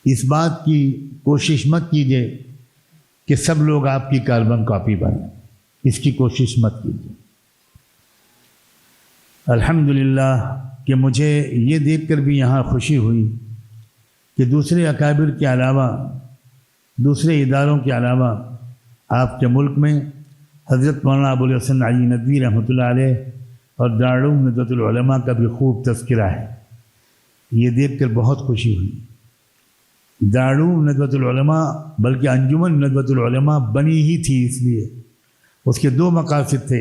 اس بات کی کوشش مت کیجیے کہ سب لوگ آپ کی کاربن کاپی بنیں. اس کی کوشش مت کیجیے. الحمدللہ کہ مجھے یہ دیکھ کر بھی یہاں خوشی ہوئی کہ دوسرے اکابر کے علاوہ، دوسرے اداروں کے علاوہ آپ کے ملک میں حضرت مولانا ابوالحسن علی ندوی رحمۃ اللہ علیہ اور دارالعلوم ندوۃ العلماء کا بھی خوب تذکرہ ہے. یہ دیکھ کر بہت خوشی ہوئی. دارالعلوم ندوۃ العلماء بلکہ انجمن ندوۃ العلماء بنی ہی تھی اس لیے. اس کے دو مقاصد تھے: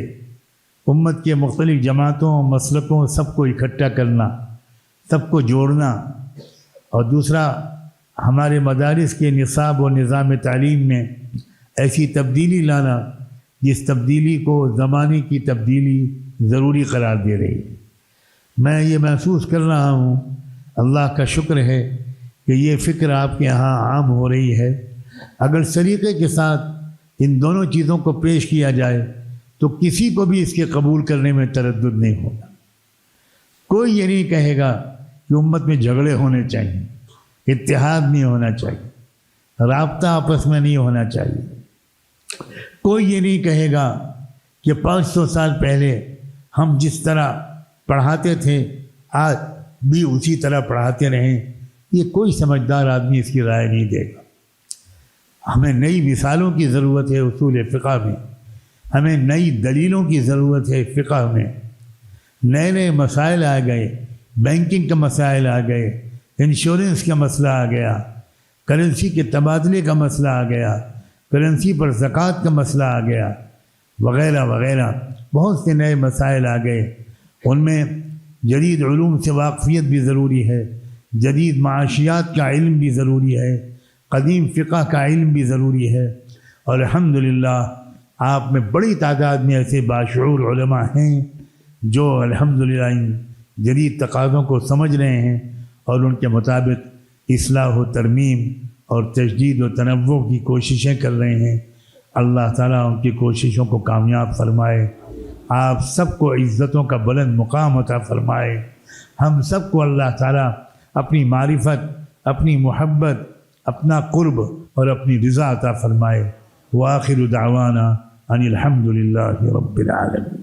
امت کے مختلف جماعتوں، مسلکوں، سب کو اکٹھا کرنا، سب کو جوڑنا، اور دوسرا ہمارے مدارس کے نصاب و نظام تعلیم میں ایسی تبدیلی لانا جس تبدیلی کو زمانے کی تبدیلی ضروری قرار دے رہی ہے. میں یہ محسوس کر رہا ہوں، اللہ کا شکر ہے کہ یہ فکر آپ کے یہاں عام ہو رہی ہے. اگر سلیقے کے ساتھ ان دونوں چیزوں کو پیش کیا جائے تو کسی کو بھی اس کے قبول کرنے میں تردد نہیں ہوگا. کوئی یہ نہیں کہے گا کہ امت میں جھگڑے ہونے چاہیے، اتحاد نہیں ہونا چاہیے، رابطہ آپس میں نہیں ہونا چاہیے. کوئی یہ نہیں کہے گا کہ 500 سال پہلے ہم جس طرح پڑھاتے تھے آج بھی اسی طرح پڑھاتے رہیں. یہ کوئی سمجھدار آدمی اس کی رائے نہیں دے گا. ہمیں نئی مثالوں کی ضرورت ہے اصول فقہ میں، ہمیں نئی دلیلوں کی ضرورت ہے فقہ میں. نئے نئے مسائل آ گئے، بینکنگ کا مسائل آ گئے، انشورنس کا مسئلہ آ گیا، کرنسی کے تبادلے کا مسئلہ آ گیا، کرنسی پر زکوٰۃ کا مسئلہ آ گیا، وغیرہ وغیرہ. بہت سے نئے مسائل آ گئے. ان میں جدید علوم سے واقفیت بھی ضروری ہے، جدید معاشیات کا علم بھی ضروری ہے، قدیم فقہ کا علم بھی ضروری ہے. اور الحمدللہ آپ میں بڑی تعداد میں ایسے باشعور علماء ہیں جو الحمدللہ ان جدید تقاضوں کو سمجھ رہے ہیں اور ان کے مطابق اصلاح و ترمیم اور تجدید و تنوع کی کوششیں کر رہے ہیں. اللہ تعالیٰ ان کی کوششوں کو کامیاب فرمائے. آپ سب کو عزتوں کا بلند مقام عطا فرمائے. ہم سب کو اللہ تعالیٰ اپنی معرفت، اپنی محبت، اپنا قرب اور اپنی رضا عطا فرمائے. وآخر دعوانا ان الحمد للہ رب العالمین.